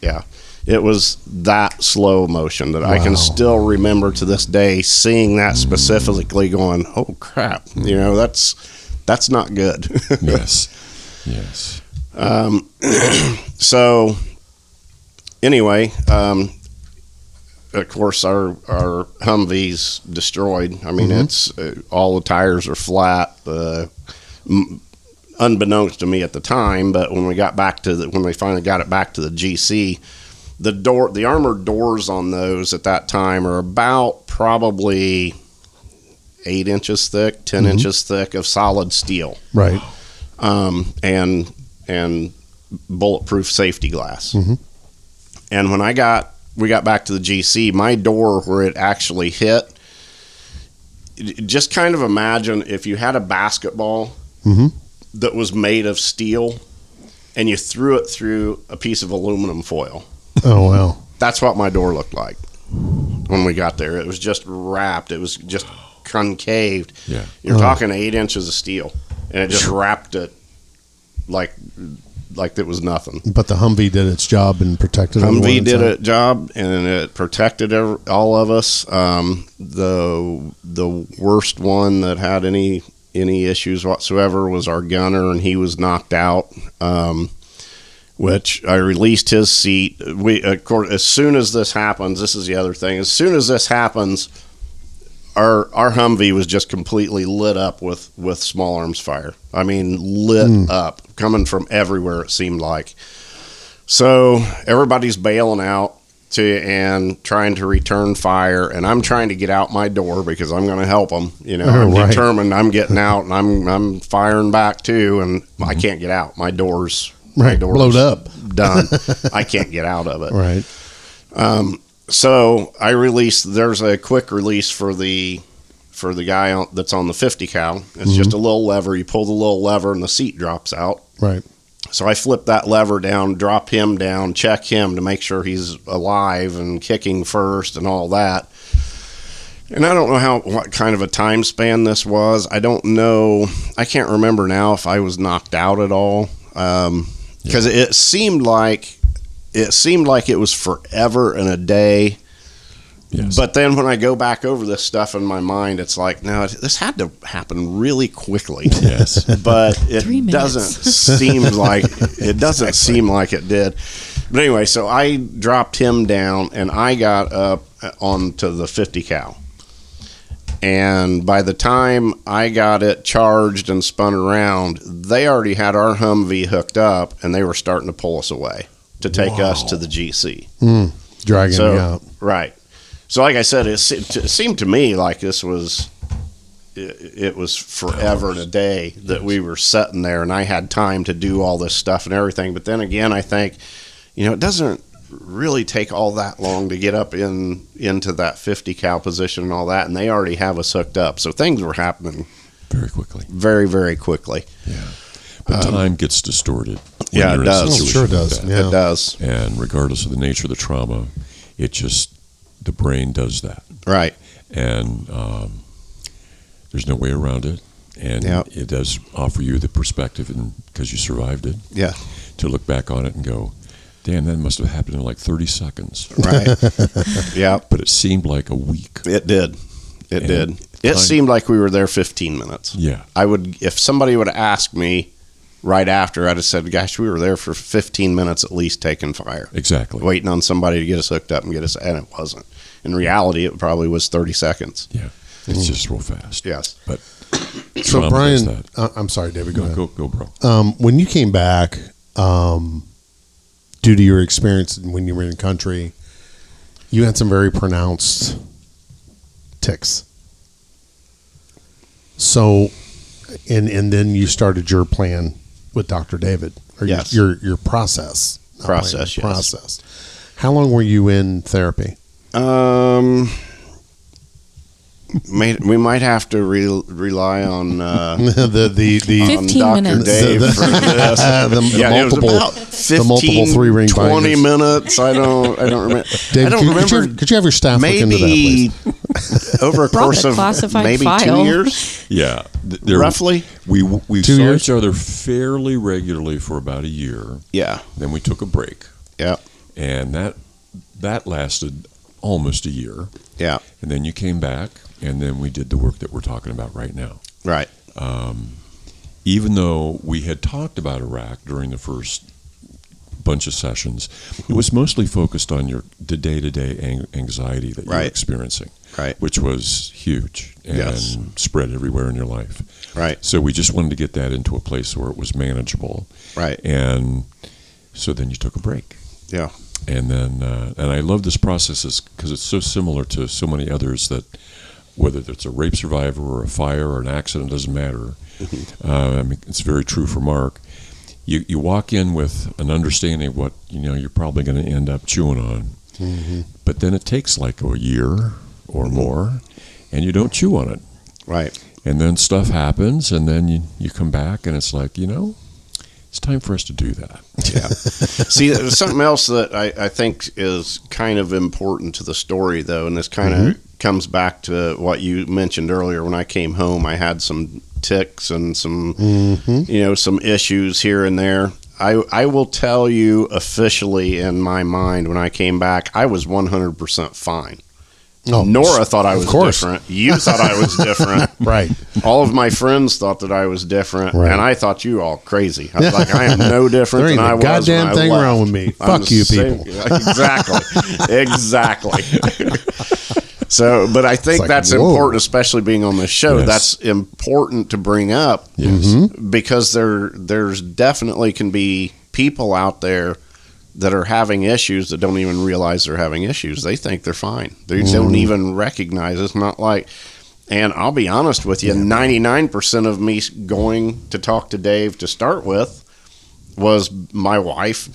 Yeah. It was that slow motion that I can still remember to this day, seeing that specifically, going, oh, crap. That's not good. Yes. So, anyway, of course, our Humvee's destroyed. I mean, it's all the tires are flat. unbeknownst to me at the time, but when we finally got it back to the GC, the armored doors on those at that time are about probably 8 inches thick, 10 inches thick of solid steel. Right. And bulletproof safety glass. And when we got back to the GC, my door where it actually hit, just kind of imagine if you had a basketball that was made of steel and you threw it through a piece of aluminum foil. Oh, wow. That's what my door looked like when we got there. It was just wrapped. It was just concaved. Yeah. You're talking 8 inches of steel, and it just wrapped it like it was nothing. But the Humvee did its job and protected everyone. Humvee did its job, and it protected all of us. The worst one that had any issues whatsoever was our gunner, and he was knocked out. Which I released his seat. Of course, as soon as this happens, this is the other thing. As soon as this happens, our Humvee was just completely lit up with small arms fire. I mean, lit up, coming from everywhere, it seemed like. So everybody's bailing out and trying to return fire, and I'm trying to get out my door because I'm going to help them. I'm determined. I'm getting out, and I'm firing back too, and I can't get out. My door's blowed up, done. I can't get out of it. Right. So I released. There's a quick release for the guy that's on the 50 cal. It's just a little lever. You pull the little lever, and the seat drops out. Right. So I flip that lever down, drop him down, check him to make sure he's alive and kicking first and all that. And I don't know what kind of a time span this was. I don't know. I can't remember now if I was knocked out at all. Because it seemed like it was forever and a day. Yes. But then when I go back over this stuff in my mind, it's like, no, this had to happen really quickly. Yes. But it doesn't seem like it did. But anyway, so I dropped him down and I got up onto the 50 cal. And by the time I got it charged and spun around, they already had our Humvee hooked up, and they were starting to pull us away to take us to the GC. Dragging me out. Right. So like I said, it seemed to me like this was it was forever and a day that we were sitting there, and I had time to do all this stuff and everything. But then again, I think, it doesn't really take all that long to get up into that 50 cal position and all that, and they already have us hooked up. So things were happening very quickly. Very, very quickly. Yeah. But time gets distorted. Yeah, it does. It sure does. Yeah. It does. And regardless of the nature of the trauma, the brain does that. Right. And there's no way around it. And it does offer you the perspective, because you survived it, to look back on it and go, damn, that must have happened in like 30 seconds. Right. Yeah. But it seemed like a week. It did. It seemed like we were there 15 minutes. Yeah. If somebody would have asked me right after, I'd have said, gosh, we were there for 15 minutes at least taking fire. Exactly. Waiting on somebody to get us hooked up and and it wasn't. In reality, it probably was 30 seconds. Yeah. It's just real fast. Yes. But so Brian, I'm sorry, David, go ahead. Go, bro. When you came back, due to your experience when you were in country, you had some very pronounced tics. So, and then you started your plan with Dr. David, or yes. your process. Process, plan, yes. Process. How long were you in therapy? We might have to rely on the 15 on Dr. minutes. Dave for this. It was about 15, 3-ring 20 minutes. I don't remember. Dave, I don't remember. Could you have your staff look into that, please? Over a course of maybe file. 2 years. Yeah, roughly. We 2 saw years? each other fairly regularly for about a year. Yeah. Then we took a break. Yeah. And that lasted almost a year. Yeah. And then you came back, and then we did the work that we're talking about right now. Right. Even though we had talked about Iraq during the first bunch of sessions, it was mostly focused on the day-to-day anxiety that you're experiencing. Right. which was huge and spread everywhere in your life. Right. So we just wanted to get that into a place where it was manageable. Right. And so then you took a break. Yeah. And then, and I love this process because it's so similar to so many others that whether it's a rape survivor or a fire or an accident, doesn't matter. I mean, it's very true for Mark. You walk in with an understanding of what you're probably going to end up chewing on, but then it takes like a year or more, and you don't chew on it. Right. And then stuff happens, and then you come back, and it's like it's time for us to do that. Yeah. See, there's something else that I think is kind of important to the story, though, and this kind of comes back to what you mentioned earlier. When I came home, I had some tics and some, some issues here and there. I will tell you officially in my mind, when I came back, I was 100% fine. Oh, Nora thought I was different. You thought I was different. Right. All of my friends thought that I was different, and I thought you all crazy. I was like, I am no different than I was. There ain't a goddamn thing wrong with me. Fuck you, people. Exactly. So, but I think that's important, especially being on this show. Yes. That's important to bring up because there's definitely can be people out there that are having issues that don't even realize they're having issues. They think they're fine. They don't even recognize it's not like, and I'll be honest with you, 99% of me going to talk to Dave to start with was my wife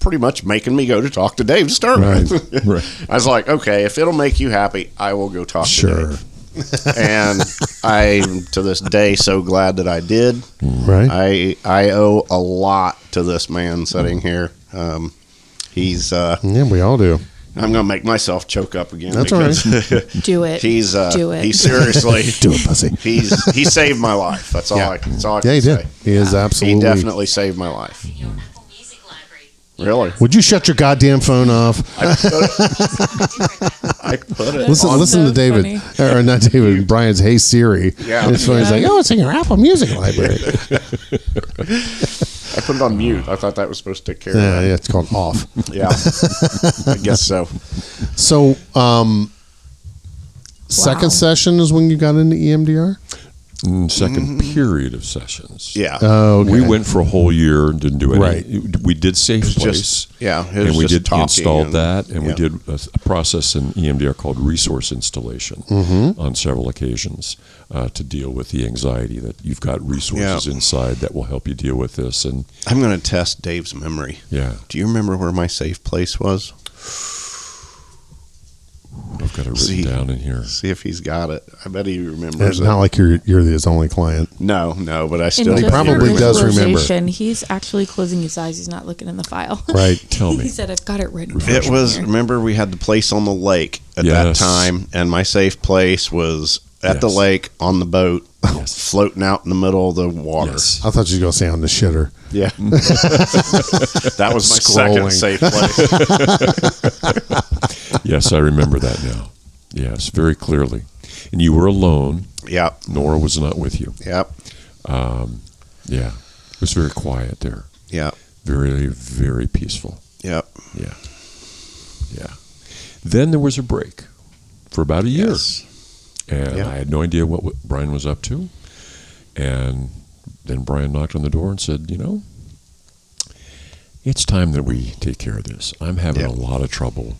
pretty much making me go to talk to Dave to start with. I was like, okay, if it'll make you happy, I will go talk to Dave. And I'm to this day so glad that I did. Right. I owe a lot to this man sitting here. He's we all do. I'm gonna make myself choke up again. That's all right. Do it. Do it. He seriously do it, pussy. He saved my life. That's all. That's all I can he say. did. He is absolutely. He definitely saved my life. Really? Would you shut your goddamn phone off? I put it. Listen to David, or not David, Brian's Hey Siri. Yeah. It's funny. He's like, it's in your Apple Music library. I put it on mute. I thought that was supposed to take care of that. Yeah, it's called off. Yeah, I guess so. So, second session is when you got into EMDR? Second period of sessions. Yeah. Oh, okay. We went for a whole year and didn't do any. We did Safe Place. And we did install that, and we did a process in EMDR called resource installation on several occasions to deal with the anxiety that you've got resources inside that will help you deal with this. And I'm going to test Dave's memory. Yeah. Do you remember where my safe place was? I've got it written down in here. See if he's got it. I bet he remembers. It's not like you're his only client. No, but I still. He probably does remember. He's actually closing his eyes. He's not looking in the file. Right. Tell me. He said, "I've got it written." It was. Remember, we had the place on the lake at that time, and my safe place was at the lake on the boat, floating out in the middle of the water. Yes. I thought you were going to say on the shitter. Yeah. That was my second safe place. Yes, I remember that now. Yes, very clearly. And you were alone. Yep. Nora was not with you. Yep. Yeah. It was very quiet there. Yep. Very, very peaceful. Yep. Yeah. Yeah. Then there was a break for about a year. Yes. And I had no idea what Brian was up to. And then Brian knocked on the door and said, it's time that we take care of this. I'm having a lot of trouble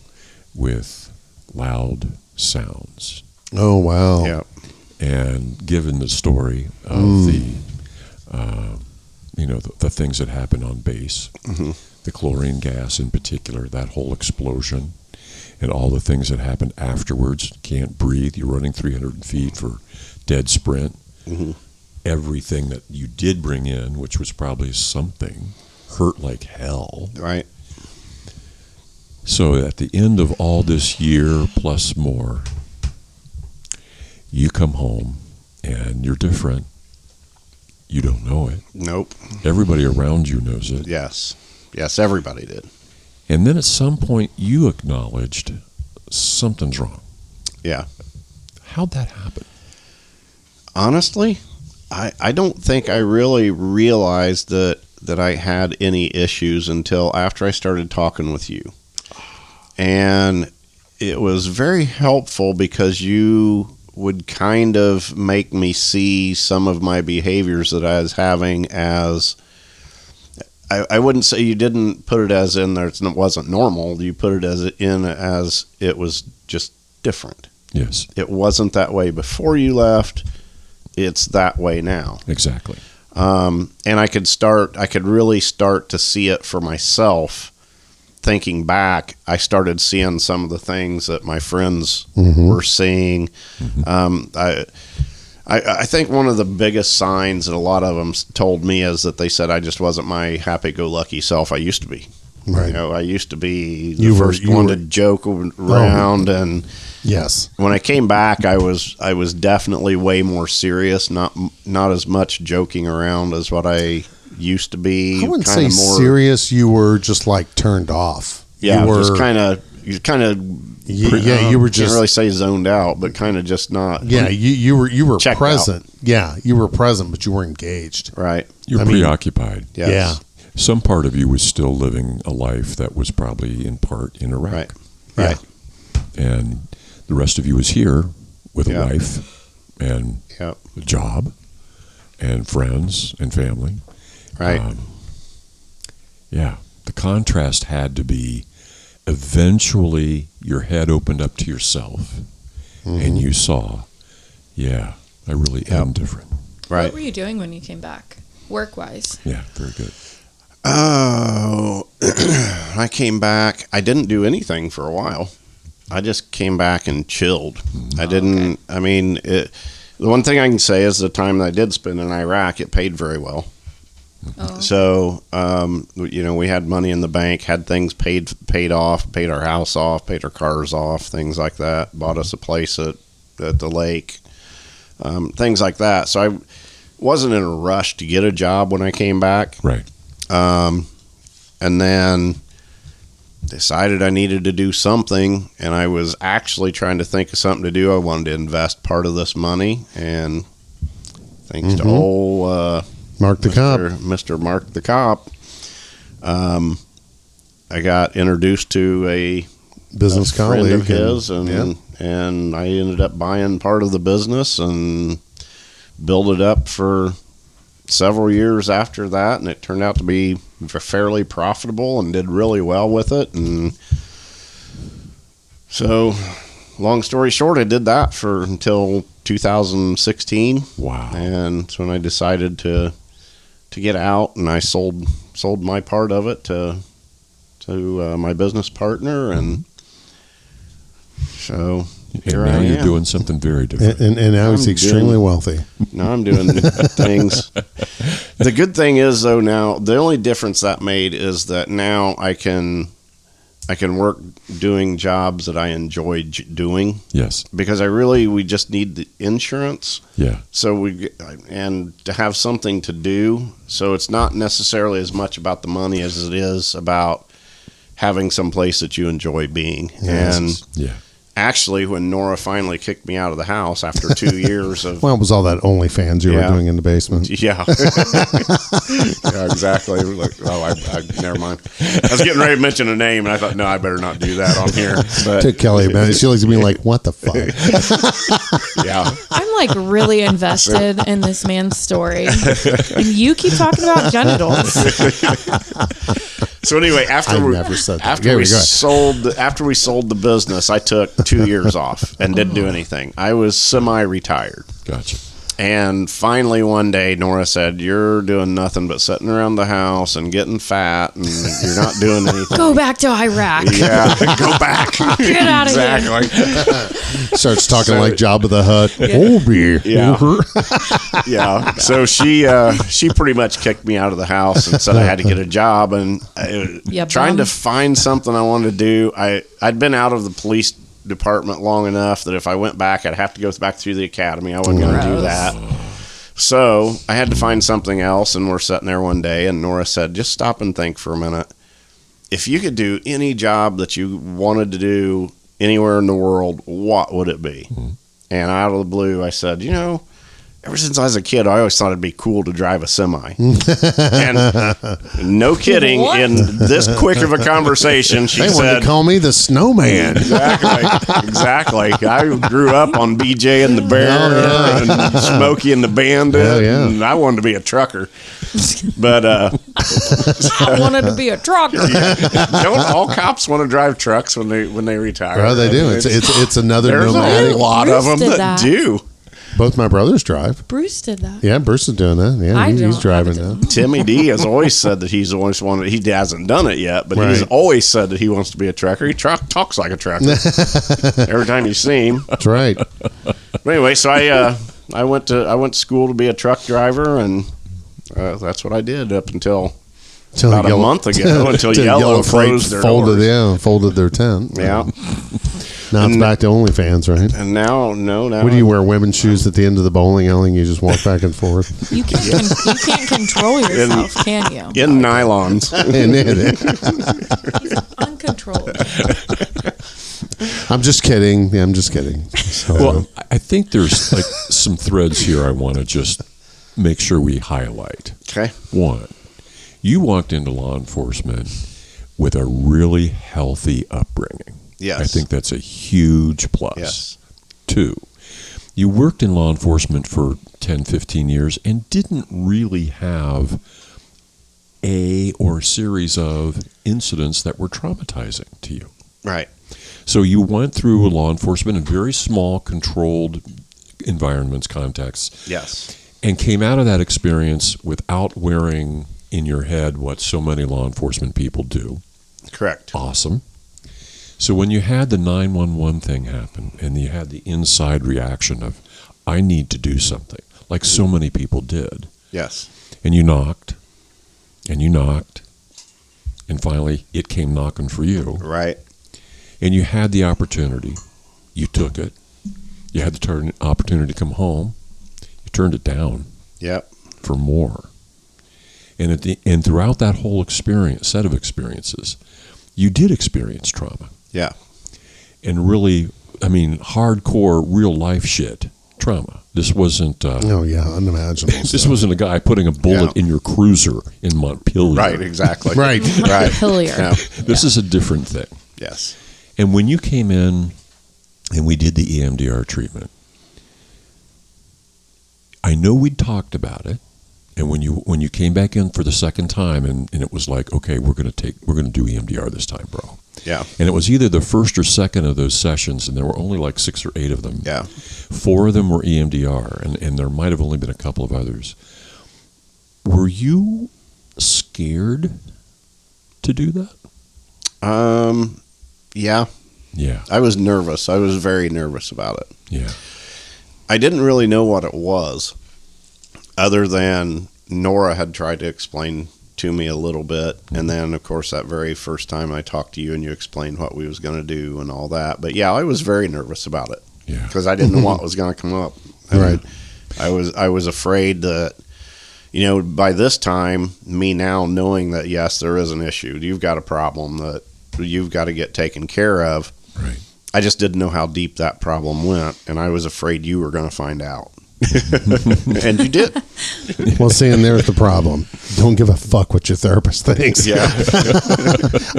with loud sounds. Oh, wow. Yep. And given the story of the things that happened on base, the chlorine gas in particular, that whole explosion, and all the things that happened afterwards, can't breathe, you're running 300 feet for dead sprint, everything that you did bring in, which was probably something, hurt like hell. Right. So at the end of all this year plus more, you come home and you're different. You don't know it. Nope. Everybody around you knows it. Yes. Yes, everybody did. And then at some point you acknowledged something's wrong. Yeah. How'd that happen? Honestly, I don't think I really realized that I had any issues until after I started talking with you. And it was very helpful because you would kind of make me see some of my behaviors that I was having as, I wouldn't say you didn't put it as in there it wasn't normal. You put it as it was just different. Yes. It wasn't that way before you left. It's that way now. Exactly. And I could really start to see it for myself. Thinking back, I started seeing some of the things that my friends were seeing. I think one of the biggest signs that a lot of them told me is that they said I just wasn't my happy-go-lucky self I used to be. Right. I used to be the first one to joke around, and yes, when I came back, I was definitely way more serious. Not as much joking around as what I used to be. I wouldn't say more serious. You were just like turned off. Yeah, you were just kind of. You were just can't really say zoned out, but kind of just not. Yeah, you were present. Out. Yeah, you were present, but you were engaged. Right. You're preoccupied. Yes. Yeah. Some part of you was still living a life that was probably in part in Iraq. Right. Yeah. Right. And the rest of you was here with a wife and a job and friends and family. Right. The contrast had to be eventually your head opened up to yourself and you saw, I really am different. Right. What were you doing when you came back, work-wise? Yeah, very good. Oh, I came back. I didn't do anything for a while. I just came back and chilled. I didn't. Okay. I mean, the one thing I can say is the time that I did spend in Iraq, it paid very well. Oh. So, we had money in the bank, had things paid off, paid our house off, paid our cars off, things like that. Bought us a place at the lake, things like that. So I wasn't in a rush to get a job when I came back. Right. And then decided I needed to do something, and I was actually trying to think of something to do. I wanted to invest part of this money, and thanks to old Marc the Cop, Mr. Marc the Cop, I got introduced to a business colleague of his, and I ended up buying part of the business and built it up for several years after that, and it turned out to be fairly profitable and did really well with it. And so, long story short, I did that for until 2016. Wow. And so when I decided to get out, and I sold my part of it to my business partner, and so here I am. You're doing something very different. And now he's extremely wealthy. Now I'm doing things. The good thing is, though, now the only difference that made is that now I can work doing jobs that I enjoy doing. Yes. Because we just need the insurance. Yeah. So and to have something to do. So it's not necessarily as much about the money as it is about having some place that you enjoy being. Yes. And actually, when Nora finally kicked me out of the house after 2 years of... Well, it was all that OnlyFans you were doing in the basement. Yeah. Yeah, exactly. Like, I never mind. I was getting ready to mention a name, and I thought, no, I better not do that on here. But to Kelly, man. She looks at me like, what the fuck? Yeah. I'm like really invested in this man's story. And you keep talking about genitals. So anyway, after we sold the business, I took 2 years off and didn't do anything. I was semi-retired. Gotcha. And finally one day, Nora said, "You're doing nothing but sitting around the house and getting fat, and you're not doing anything. Go back to Iraq." Yeah, go back. Get out of here. Starts talking like Jabba the Hutt. Obi. Yeah. Yeah. So she pretty much kicked me out of the house and said I had to get a job, and trying to find something I wanted to do. I'd been out of the police department long enough that if I went back, I'd have to go back through the academy. I wasn't going to do that. So I had to find something else, and we're sitting there one day, and Nora said, "Just stop and think for a minute. If you could do any job that you wanted to do anywhere in the world, what would it be?" And out of the blue, I said, ever since I was a kid, I always thought it'd be cool to drive a semi. And no kidding, What? in this quick of a conversation, she They wanted said, to call me the snowman. Exactly. I grew up on BJ and the Bear and Smokey and the Bandit. And I wanted to be a trucker. But I wanted to be a trucker. don't all cops want to drive trucks when they retire? Oh, they do. It's another There's nomadic. a lot Bruce of them did that that. do. Both my brothers drive. Bruce did that. Yeah, Bruce is doing that. Yeah, I he's don't. driving I now. Timmy D has always said that he's always wanted. He hasn't done it yet, but he's Right. always said that he wants to be a trucker. He talks like a trucker every time you see him. That's right. But anyway, so I went to school to be a truck driver, and that's what I did up until about a month ago. Until Yellow froze their folded, doors. folded their tent. Yeah. Now it's back to OnlyFans, right? And now. What do you wear? Women's shoes at the end of the bowling alley, and you just walk back and forth. You can't control yourself, can you? In nylons. He's uncontrollable. I'm just kidding. Yeah, I'm just kidding. So, Well, I think there's like some threads here I want to just make sure we highlight. Okay. One, you walked into law enforcement with a really healthy upbringing. Yes. I think that's a huge plus. Yes. Two, you worked in law enforcement for 10, 15 years and didn't really have a series of incidents that were traumatizing to you. Right. So you went through law enforcement in very small, controlled environments, contexts, Yes. and came out of that experience without wearing in your head what so many law enforcement people do. Correct. Awesome. So when you had the 911 thing happen and you had the inside reaction of, I need to do something, like so many people did, Yes. and you knocked, and finally it came knocking for you, Right. and you had the opportunity, you took it, you had the opportunity to come home, you turned it down Yep. for more. And throughout that whole set of experiences, you did experience trauma. Yeah. And really, I mean, hardcore, real life shit trauma. This wasn't. unimaginable. This wasn't a guy putting a bullet in your cruiser in Montpelier. Right. Exactly. Right. Right. Montpelier. Yeah. This is a different thing. Yes. And when you came in, and we did the EMDR treatment, I know we'd talked about it. And when you came back in for the second time, and it was like, okay, we're gonna do EMDR this time, bro. Yeah. And it was either the first or second of those sessions, and there were only like 6 or 8 of them. Yeah. 4 of them were EMDR, and there might have only been a couple of others. Were you scared to do that? Yeah. Yeah. I was nervous. I was very nervous about it. Yeah. I didn't really know what it was, other than Nora had tried to explain to me a little bit. And then, of course, that very first time I talked to you and you explained what we was going to do and all that. But, yeah, I was very nervous about it. Yeah. Because I didn't know what was going to come up. Right. I was afraid that, by this time, me now knowing that, yes, there is an issue. You've got a problem that you've got to get taken care of. Right. I just didn't know how deep that problem went, and I was afraid you were going to find out. And you did. Well, see, and there's the problem. Don't give a fuck what your therapist thinks. Yeah.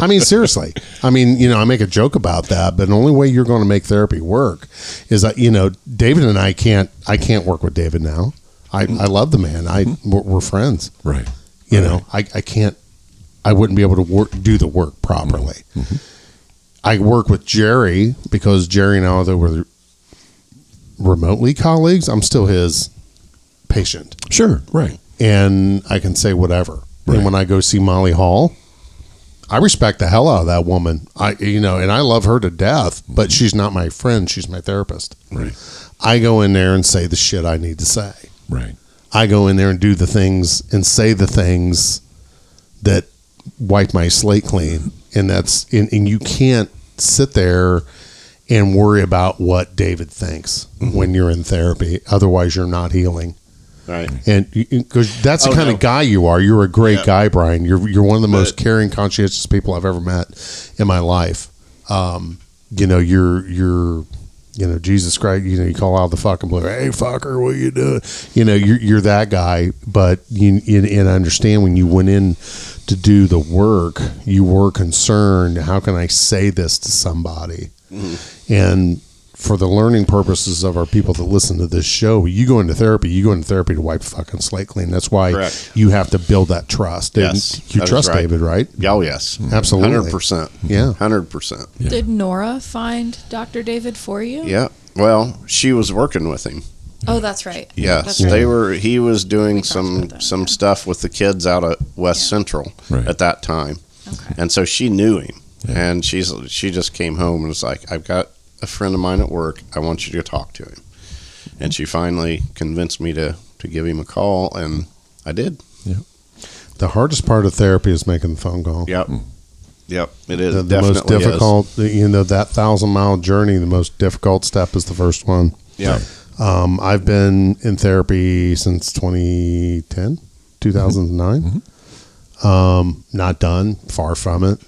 I mean, seriously. I mean, I make a joke about that, but the only way you're going to make therapy work is that, David and I can't work with David now. I love the man. We're friends. Right. I wouldn't be able to do the work properly. Mm-hmm. I work with Jerry because Jerry and I, although we're remotely colleagues, I'm still his patient. Sure. Right. And I can say whatever. Right. And when I go see Molly Hall, I respect the hell out of that woman. And I love her to death, but she's not my friend. She's my therapist. Right. I go in there and say the shit I need to say. Right. I go in there and do the things and say the things that wipe my slate clean. And and you can't sit there and worry about what David thinks when you're in therapy. Otherwise, you're not healing. Right. And because that's the kind of guy you are. You're a great guy, Brian. You're one of the most caring, conscientious people I've ever met in my life. You're Jesus Christ, you call out the fucking blue, hey fucker, what you doing? You're that guy, but and I understand when you went in to do the work, you were concerned, how can I say this to somebody? Mm-hmm. And for the learning purposes of our people that listen to this show, you go into therapy to wipe fucking slate clean. That's why Correct. You have to build that trust. Yes, you trust right. David, right? Oh, yes. Absolutely. 100%. Yeah. 100%. Yeah. Did Nora find Dr. David for you? Yeah. Well, she was working with him. Oh, that's right. Yes, that's right. He was doing some stuff with the kids out at West Central at that time. Okay. And so she knew him. Yeah. And she just came home and was like, I've got a friend of mine at work. I want you to talk to him. And she finally convinced me to give him a call, and I did. Yeah. The hardest part of therapy is making the phone call. Yep. Yep, it is. The most difficult, that 1,000-mile journey, the most difficult step is the first one. Yeah. I've been in therapy since 2009. Mm-hmm. Not done, far from it.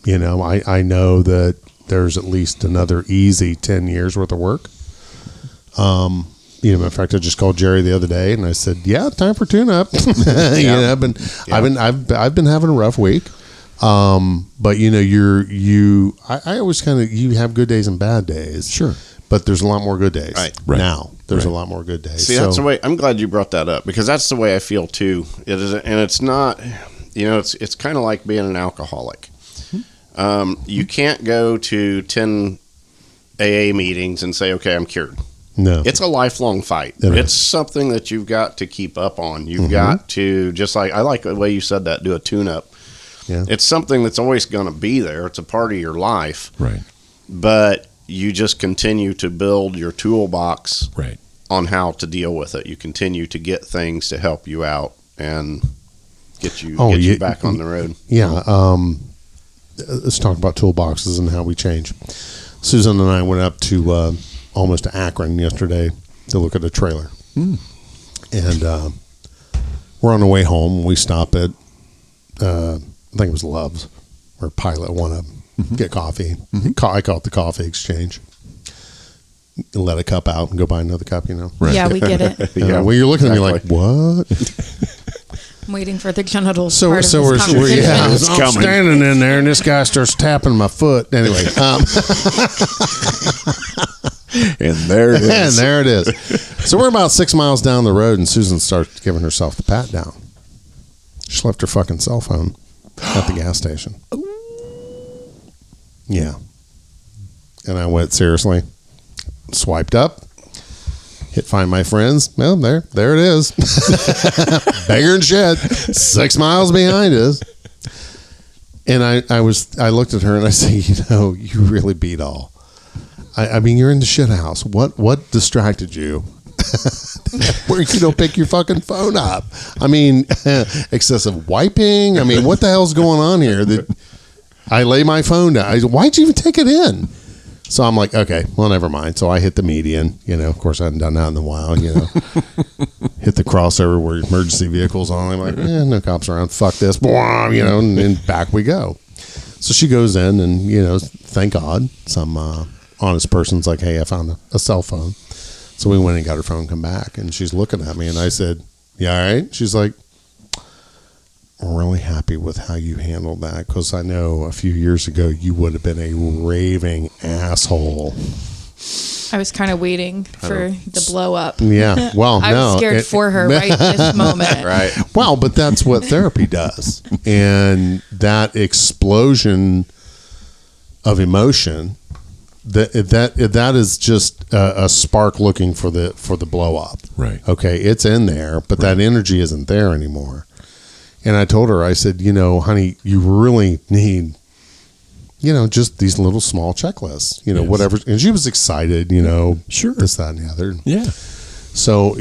I know that there's at least another easy 10 years worth of work. In fact, I just called Jerry the other day and I said, "Yeah, time for tune-up." I've been having a rough week. But I always you have good days and bad days. Sure. But there's a lot more good days. Right. Now. There's a lot more good days. See, that's the way. I'm glad you brought that up, because that's the way I feel too. It is, and it's not. It's kind of like being an alcoholic. You can't go to 10 AA meetings and say, "Okay, I'm cured." No, it's a lifelong fight. It's something that you've got to keep up on. You've got to, just like, I like the way you said that, do a tune-up. Yeah, it's something that's always going to be there. It's a part of your life. Right. But you just continue to build your toolbox right. on how to deal with it. You continue to get things to help you out and get you back on the road. Yeah. Let's talk about toolboxes and how we change. Susan and I went up to almost to Akron yesterday to look at a trailer. And we're on the way home. We stop at, I think it was Love's or Pilot, one of them. Get coffee. I call it the coffee exchange. Let a cup out and go buy another cup, Right. Yeah, we get it. Well, you're looking at me like, what? I'm waiting for the genitals. So we're I'm standing in there, and this guy starts tapping my foot. Anyway, and there it is. And there it is. So we're about 6 miles down the road, and Susan starts giving herself the pat down. She left her fucking cell phone at the gas station. Yeah. And I went, seriously? Swiped up. Hit find my friends. Well, there it is. Beggar and shed. 6 miles behind us. And I looked at her and I said, you really beat all. I mean, you're in the shit house. What distracted you? Where you don't pick your fucking phone up? I mean, excessive wiping. I mean, what the hell's going on here? I lay my phone down. Why'd you even take it in? So I'm like, okay, well, never mind. So I hit the median. Of course, I hadn't done that in a while. Hit the crossover where emergency vehicles on. I'm like, no cops around. Fuck this. And then back we go. So she goes in, and thank God, some honest person's like, hey, I found a cell phone. So we went and got her phone, come back, and she's looking at me, and I said, "Yeah, all right." She's like, "I'm really happy with how you handled that, because I know a few years ago you would have been a raving asshole." I was kind of waiting for the blow up. Yeah, well, I was scared for her right this moment. Right. Well, but that's what therapy does, and that explosion of emotion. That is just a spark looking for the blow up. Right. Okay, it's in there, but that energy isn't there anymore. And I told her, I said, honey, you really need, just these little small checklists, yes. Whatever. And she was excited, sure, this, that, and the other. Yeah. So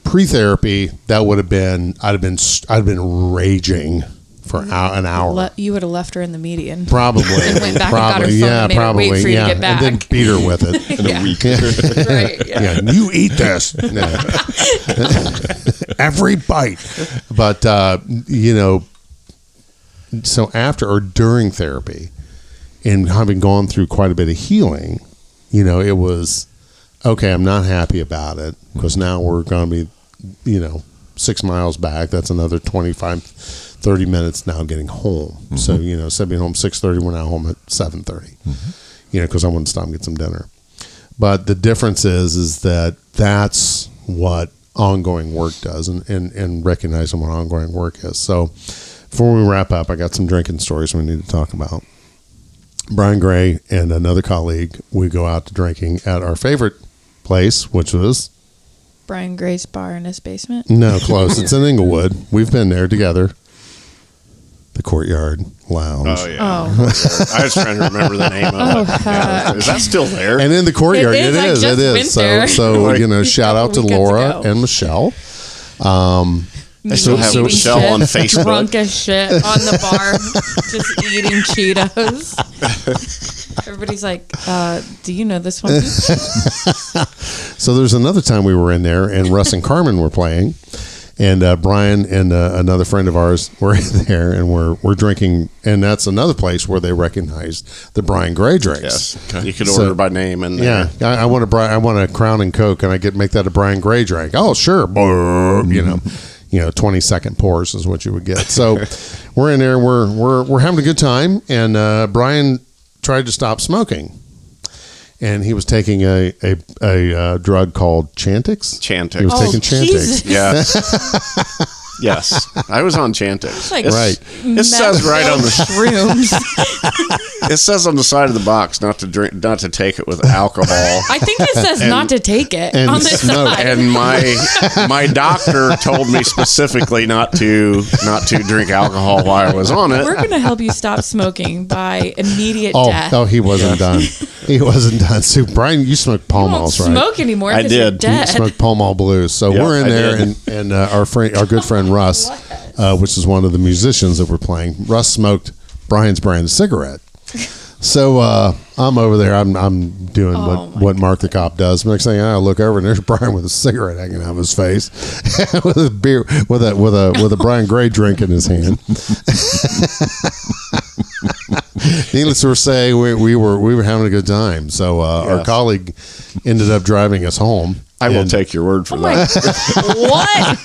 pre-therapy, that would have been, I'd have been raging for an hour. You would have left her in the median. Probably. And went back and got her phone and made her wait for you to get back. And then beat her with it. In a week. Right, yeah. You eat this. Every bite. But, so after or during therapy, and having gone through quite a bit of healing, it was, okay, I'm not happy about it because now we're going to be, 6 miles back. That's another 25, 30 minutes now getting home. Mm-hmm. So, instead of being home 6:30, we're now home at 7:30, because I want to stop and get some dinner. But the difference is that that's what ongoing work does, and recognizing what ongoing work is. So before we wrap up, I got some drinking stories we need to talk about. Brian Gray and another colleague, we go out to drinking at our favorite place, which was Brian Gray's bar in his basement. No, close. It's in Inglewood. We've been there together. The Courtyard Lounge. Oh, yeah. Oh. I was trying to remember the name of it. Yeah. Is that still there? And in the Courtyard, it is. So shout out to Laura and Michelle. I still have Michelle on Facebook. Drunk as shit on the bar, just eating Cheetos. Everybody's like, do you know this one? So there's another time we were in there, and Russ and Carmen were playing, and Brian and another friend of ours were in there, and we're drinking, and that's another place where they recognized the Brian Gray drinks. Yes, okay. You could order by name in there. Yeah, I want a Crown and Coke, and I make that a Brian Gray drink. Oh, sure, 20-second pours is what you would get. So we're in there, we're having a good time, and Brian tried to stop smoking, and he was taking a drug called Chantix. He was taking Chantix. Yeah. Yes, I was on Chantix. Like right. It says right on the shrooms. It says on the side of the box not to take it with alcohol. I think it says not to take it and on the side. And my doctor told me specifically not to drink alcohol while I was on it. We're going to help you stop smoking by immediate death. Oh, he wasn't done. He wasn't done. So, Brian, you smoked Pall Malls, right? You don't smoke anymore. I did. You're dead. You smoked Pall Mall Blues. So we're in there, and our good friend Russ, which is one of the musicians that we're playing, Russ smoked Brian's brand of cigarette. So I'm over there. I'm doing what Marc the Cop does. Next thing I look over, and there's Brian with a cigarette hanging out of his face, with a beer, with a Brian Gray drink in his hand. Needless to say, we were having a good time. So our colleague ended up driving us home. I will take your word for that. What?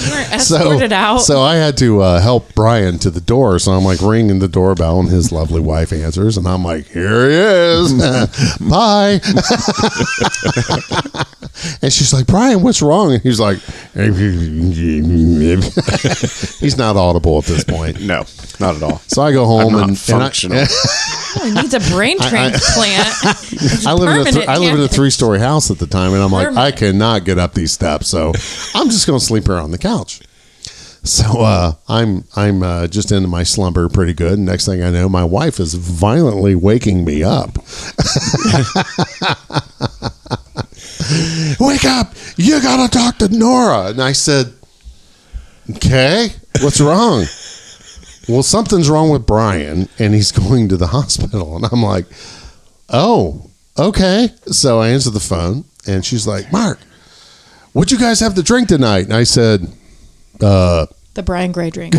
You were escorted out. So I had to help Brian to the door. So I'm like ringing the doorbell, and his lovely wife answers, and I'm like, "Here he is, bye." And she's like, "Brian, what's wrong?" And he's like, he's not audible at this point. No, not at all. So I go home and functional. He needs a brain transplant. I live in a 3-story house at the time, and I'm like, I cannot get up these steps, so I'm just going to sleep here on the couch. So I'm just into my slumber pretty good. And next thing I know, my wife is violently waking me up. Wake up! You got to talk to Nora. And I said, okay, what's wrong? Well, something's wrong with Brian, and he's going to the hospital. And I'm like, oh, okay. So I answer the phone, and she's like, Mark, what'd you guys have to drink tonight? And I said, the Brian Gray drink.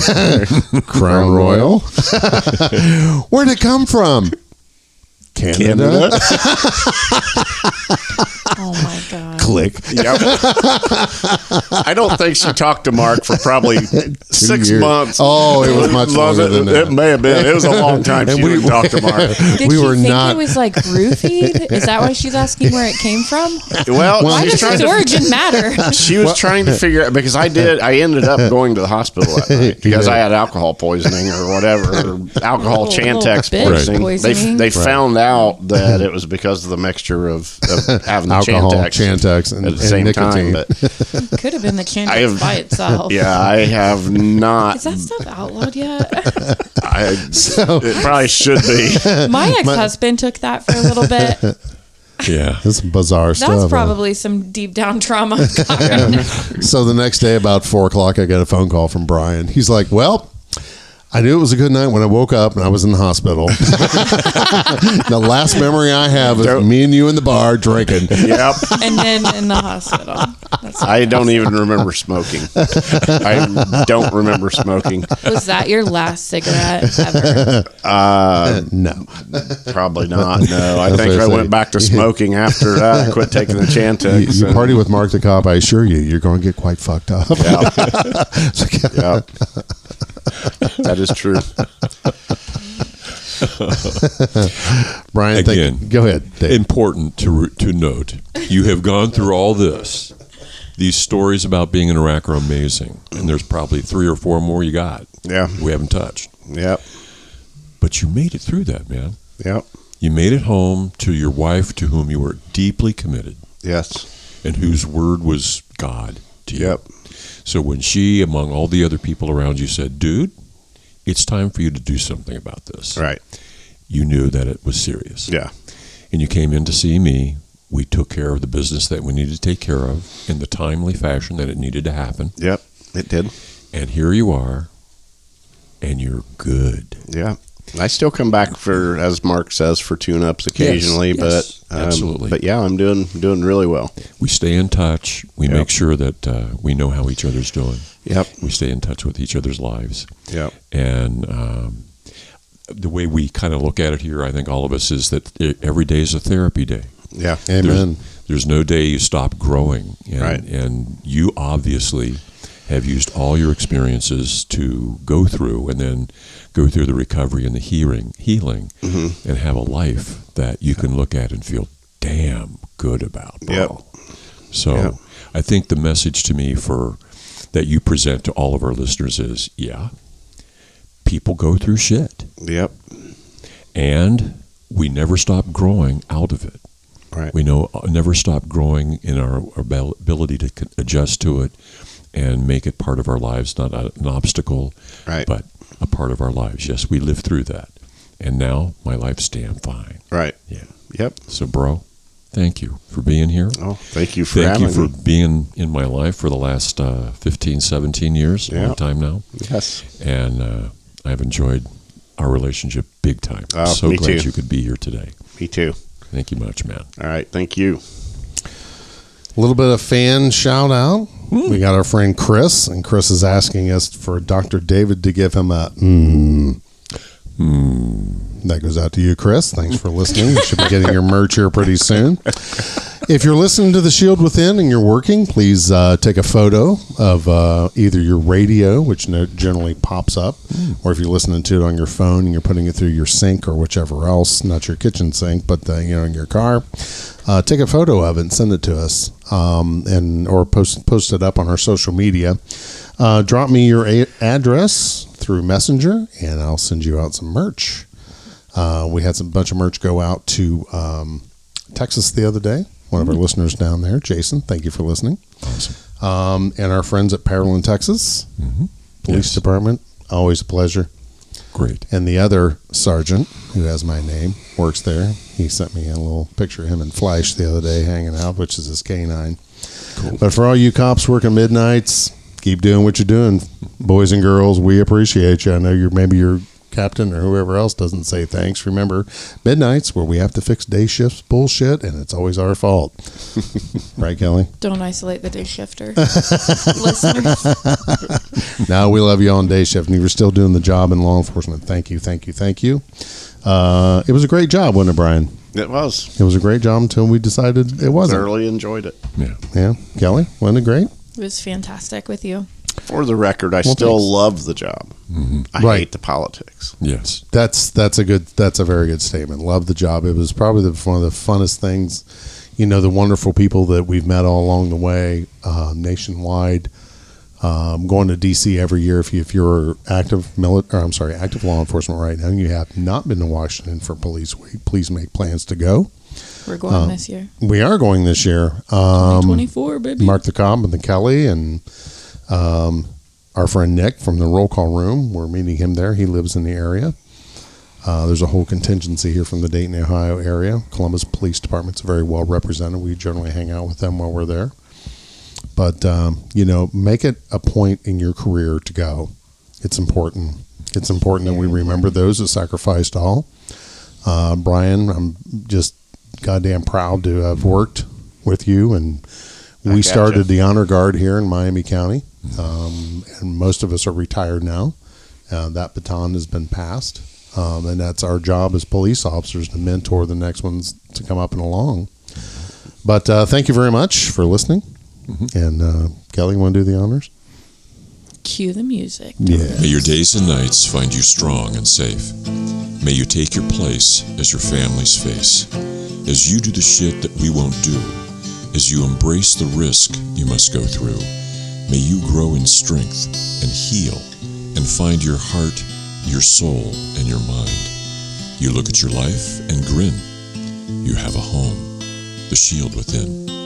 Crown Royal. Where'd it come from? Canada. Oh my God. Click. Yep. I don't think she talked to Mark for probably 6 months. Oh, it was much longer than that. It may have been. It was a long time she didn't talk to Mark. Did she think it was like roofied? Is that why she's asking where it came from? Well, why does its origin matter? She was trying to figure out, because I ended up going to the hospital that night because I had alcohol poisoning or whatever, or alcohol Chantix poisoning. They found out that it was because of the mixture of having the alcohol, Chantix and at the same nicotine. time. But it could have been the Chantix by itself. Yeah, I have not. Is that stuff outlawed yet? It probably should be. My ex-husband took that for a little bit. Yeah, that's bizarre stuff. That's probably some deep down trauma. So the next day, about 4:00, I get a phone call from Brian. He's like, "Well, I knew it was a good night when I woke up and I was in the hospital. The last memory I have is me and you in the bar drinking. Yep. And then in the hospital. I don't even remember smoking. I don't remember smoking. Was that your last cigarette ever? No. Probably not. No. I think I went back to smoking after that. I quit taking the Chantix. You party with Marc the Cop, I assure you, you're going to get quite fucked up. Yep. That is true. Brian, again, go ahead, Dave. Important to note, you have gone through all this. These stories about being in Iraq are amazing, and there's probably 3 or 4 more you got. Yeah, we haven't touched. Yep. But you made it through that, man. Yep. You made it home to your wife, to whom you were deeply committed. Yes. And whose word was God to you. Yep. So when she, among all the other people around you, said, dude, it's time for you to do something about this. Right. You knew that it was serious. Yeah. And you came in to see me. We took care of the business that we needed to take care of in the timely fashion that it needed to happen. Yep, it did. And here you are, and you're good. Yeah. I still come back for, as Mark says, for tune-ups occasionally, yes, absolutely. But yeah, I'm doing really well. We stay in touch. We make sure that we know how each other's doing. Yep. We stay in touch with each other's lives. Yep. And the way we kind of look at it here, I think all of us, is that every day is a therapy day. Yeah. Amen. There's no day you stop growing. And, right. And you obviously have used all your experiences to go through and then go through the recovery and the healing mm-hmm. and have a life that you can look at and feel damn good about, bro. Yep. So I think the message to me that you present to all of our listeners is, people go through shit. Yep. And we never stop growing out of it. Right. We never stop growing in our ability to adjust to it and make it part of our lives, not an obstacle, right. but a part of our lives. Yes, we lived through that. And now my life's damn fine. Right. Yeah. Yep. So, bro, thank you for being here. Oh, thank you for having me. Thank you for being in my life for the last 15, 17 years, a long time now. Yes. And I've enjoyed our relationship big time. Oh, so me glad too. you could be here today. Me too. Thank you much, man. All right. Thank you. A little bit of fan shout out. We got our friend Chris, and Chris is asking us for Dr. David to give him a That goes out to you, Chris. Thanks for listening. You should be getting your merch here pretty soon. If you're listening to The Shield Within and you're working, please take a photo of either your radio, which generally pops up, or if you're listening to it on your phone and you're putting it through your sink or whichever else, not your kitchen sink, but in your car. Take a photo of it and send it to us, or post it up on our social media. Drop me your address through Messenger, and I'll send you out some merch. We had a bunch of merch go out to Texas the other day. One of our listeners down there, Jason, thank you for listening. Awesome. And our friends at Pearland, Texas, Police Department, always a pleasure. Great. And the other sergeant, who has my name, works there. He sent me a little picture of him and Flash the other day hanging out, which is his canine. Cool. But for all you cops working midnights, keep doing what you're doing. Boys and girls, we appreciate you. I know maybe your captain or whoever else doesn't say thanks. Remember, midnights where we have to fix day shifts bullshit, and it's always our fault. Right, Kelly? Don't isolate the day shifter listeners. No, we love you on day shift, and you're still doing the job in law enforcement. Thank you, thank you, thank you. It was a great job, wasn't it, Brian? It was. It was a great job until we decided it wasn't. Thoroughly enjoyed it. Yeah. Kelly, wasn't it great? It was fantastic with you. For the record, I still love the job. I hate the politics. Yes. That's a very good statement. Love the job. It was probably one of the funnest things. The wonderful people that we've met all along the way, nationwide. Going to DC every year. If you're active law enforcement right now, and you have not been to Washington for Police Week, please make plans to go. We're going this year. We are going this year. 2024, baby. Marc the Cop and the Kelli and our friend Nick from the Roll Call Room. We're meeting him there. He lives in the area. There's a whole contingency here from the Dayton, Ohio area. Columbus Police Department's very well represented. We generally hang out with them while we're there. But, make it a point in your career to go. It's important. It's important that we remember those that sacrificed all. Brian, I'm just goddamn proud to have worked with you, and we started the Honor Guard here in Miami County, and most of us are retired now. That baton has been passed, and that's our job as police officers, to mentor the next ones to come up and along. But thank you very much for listening. And Kelli, want to do the honors? Cue the music. Yeah. May your days and nights find you strong and safe. May you take your place as your family's face. As you do the shit that we won't do. As you embrace the risk you must go through. May you grow in strength and heal and find your heart, your soul, and your mind. You look at your life and grin. You have a home, the shield within.